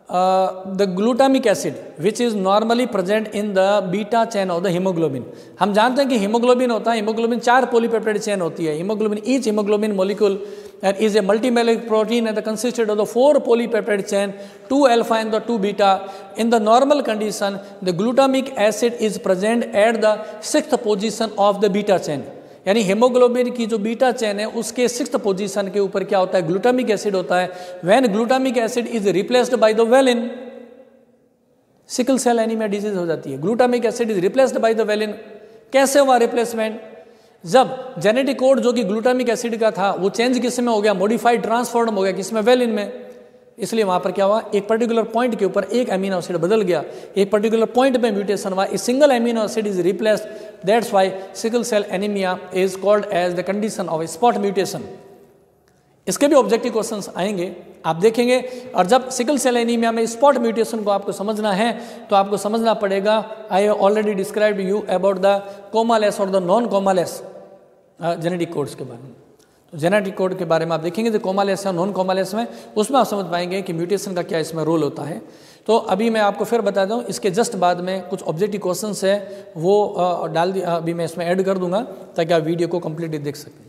the glutamic acid which is normally present in the beta chain of the haemoglobin. हम जानते हैं कि हीमोग्लोबिन होता है, हीमोग्लोबिन 4 पॉलीपेप्टाइड चेन होती है। Haemoglobin, each haemoglobin molecule is a multimeric protein and consisted of the 4 polypeptide chain, 2 alpha and the 2 beta. In the normal condition, the glutamic acid is present at the 6th position of the beta chain. यानी हेमोग्लोबिन की जो बीटा चेन है उसके 6th पोजीशन के ऊपर क्या होता है? ग्लूटामिक एसिड होता है। When glutamic acid is replaced by the valine, sickle cell anaemia disease हो जाती है। Glutamic acid is replaced by the valine. कैसे हुआ रिप्लेसमेंट? जब जेनेटिक कोड जो कि ग्लूटामिक एसिड का था वो चेंज किस में हो गया? मॉडिफाइड, ट्रांसफॉर्म हो गया किसमें? वेलिन में। इसलिए वहाँ पर क्या हुआ? एक पर्टिकुलर पॉइंट के ऊपर एक अमीनो एसिड बदल गया, एक पर्टिकुलर पॉइंट पे म्यूटेशन हुआ, a single amino acid is replaced. That's why sickle cell anaemia is called as the condition of spot mutation. इसके भी ऑब्जेक्टिव क्वेश्चंस आएंगे, आप देखेंगे। और जब सिकल सेल एनीमिया में स्पॉट म्यूटेशन को आपको समझना है तो आपको समझना पड़ेगा, I have already described you about the commaless और the non commaless genetic codes के बारे में। तो जेनेटिक कोड के बारे में आप देखेंगे जो कोमालेस है, नॉन कोमालेस में, उसमें आप समझ पाएंगे कि म्यूटेशन का क्या इसमें रोल होता है। तो अभी मैं आपको फिर बता दूं, इसके जस्ट बाद में कुछ ऑब्जेक्टिव क्वेश्चंस है वो डाल दिया, अभी मैं इसमें ऐड कर दूंगा ताकि आप वीडियो को कंप्लीटली देख सकें।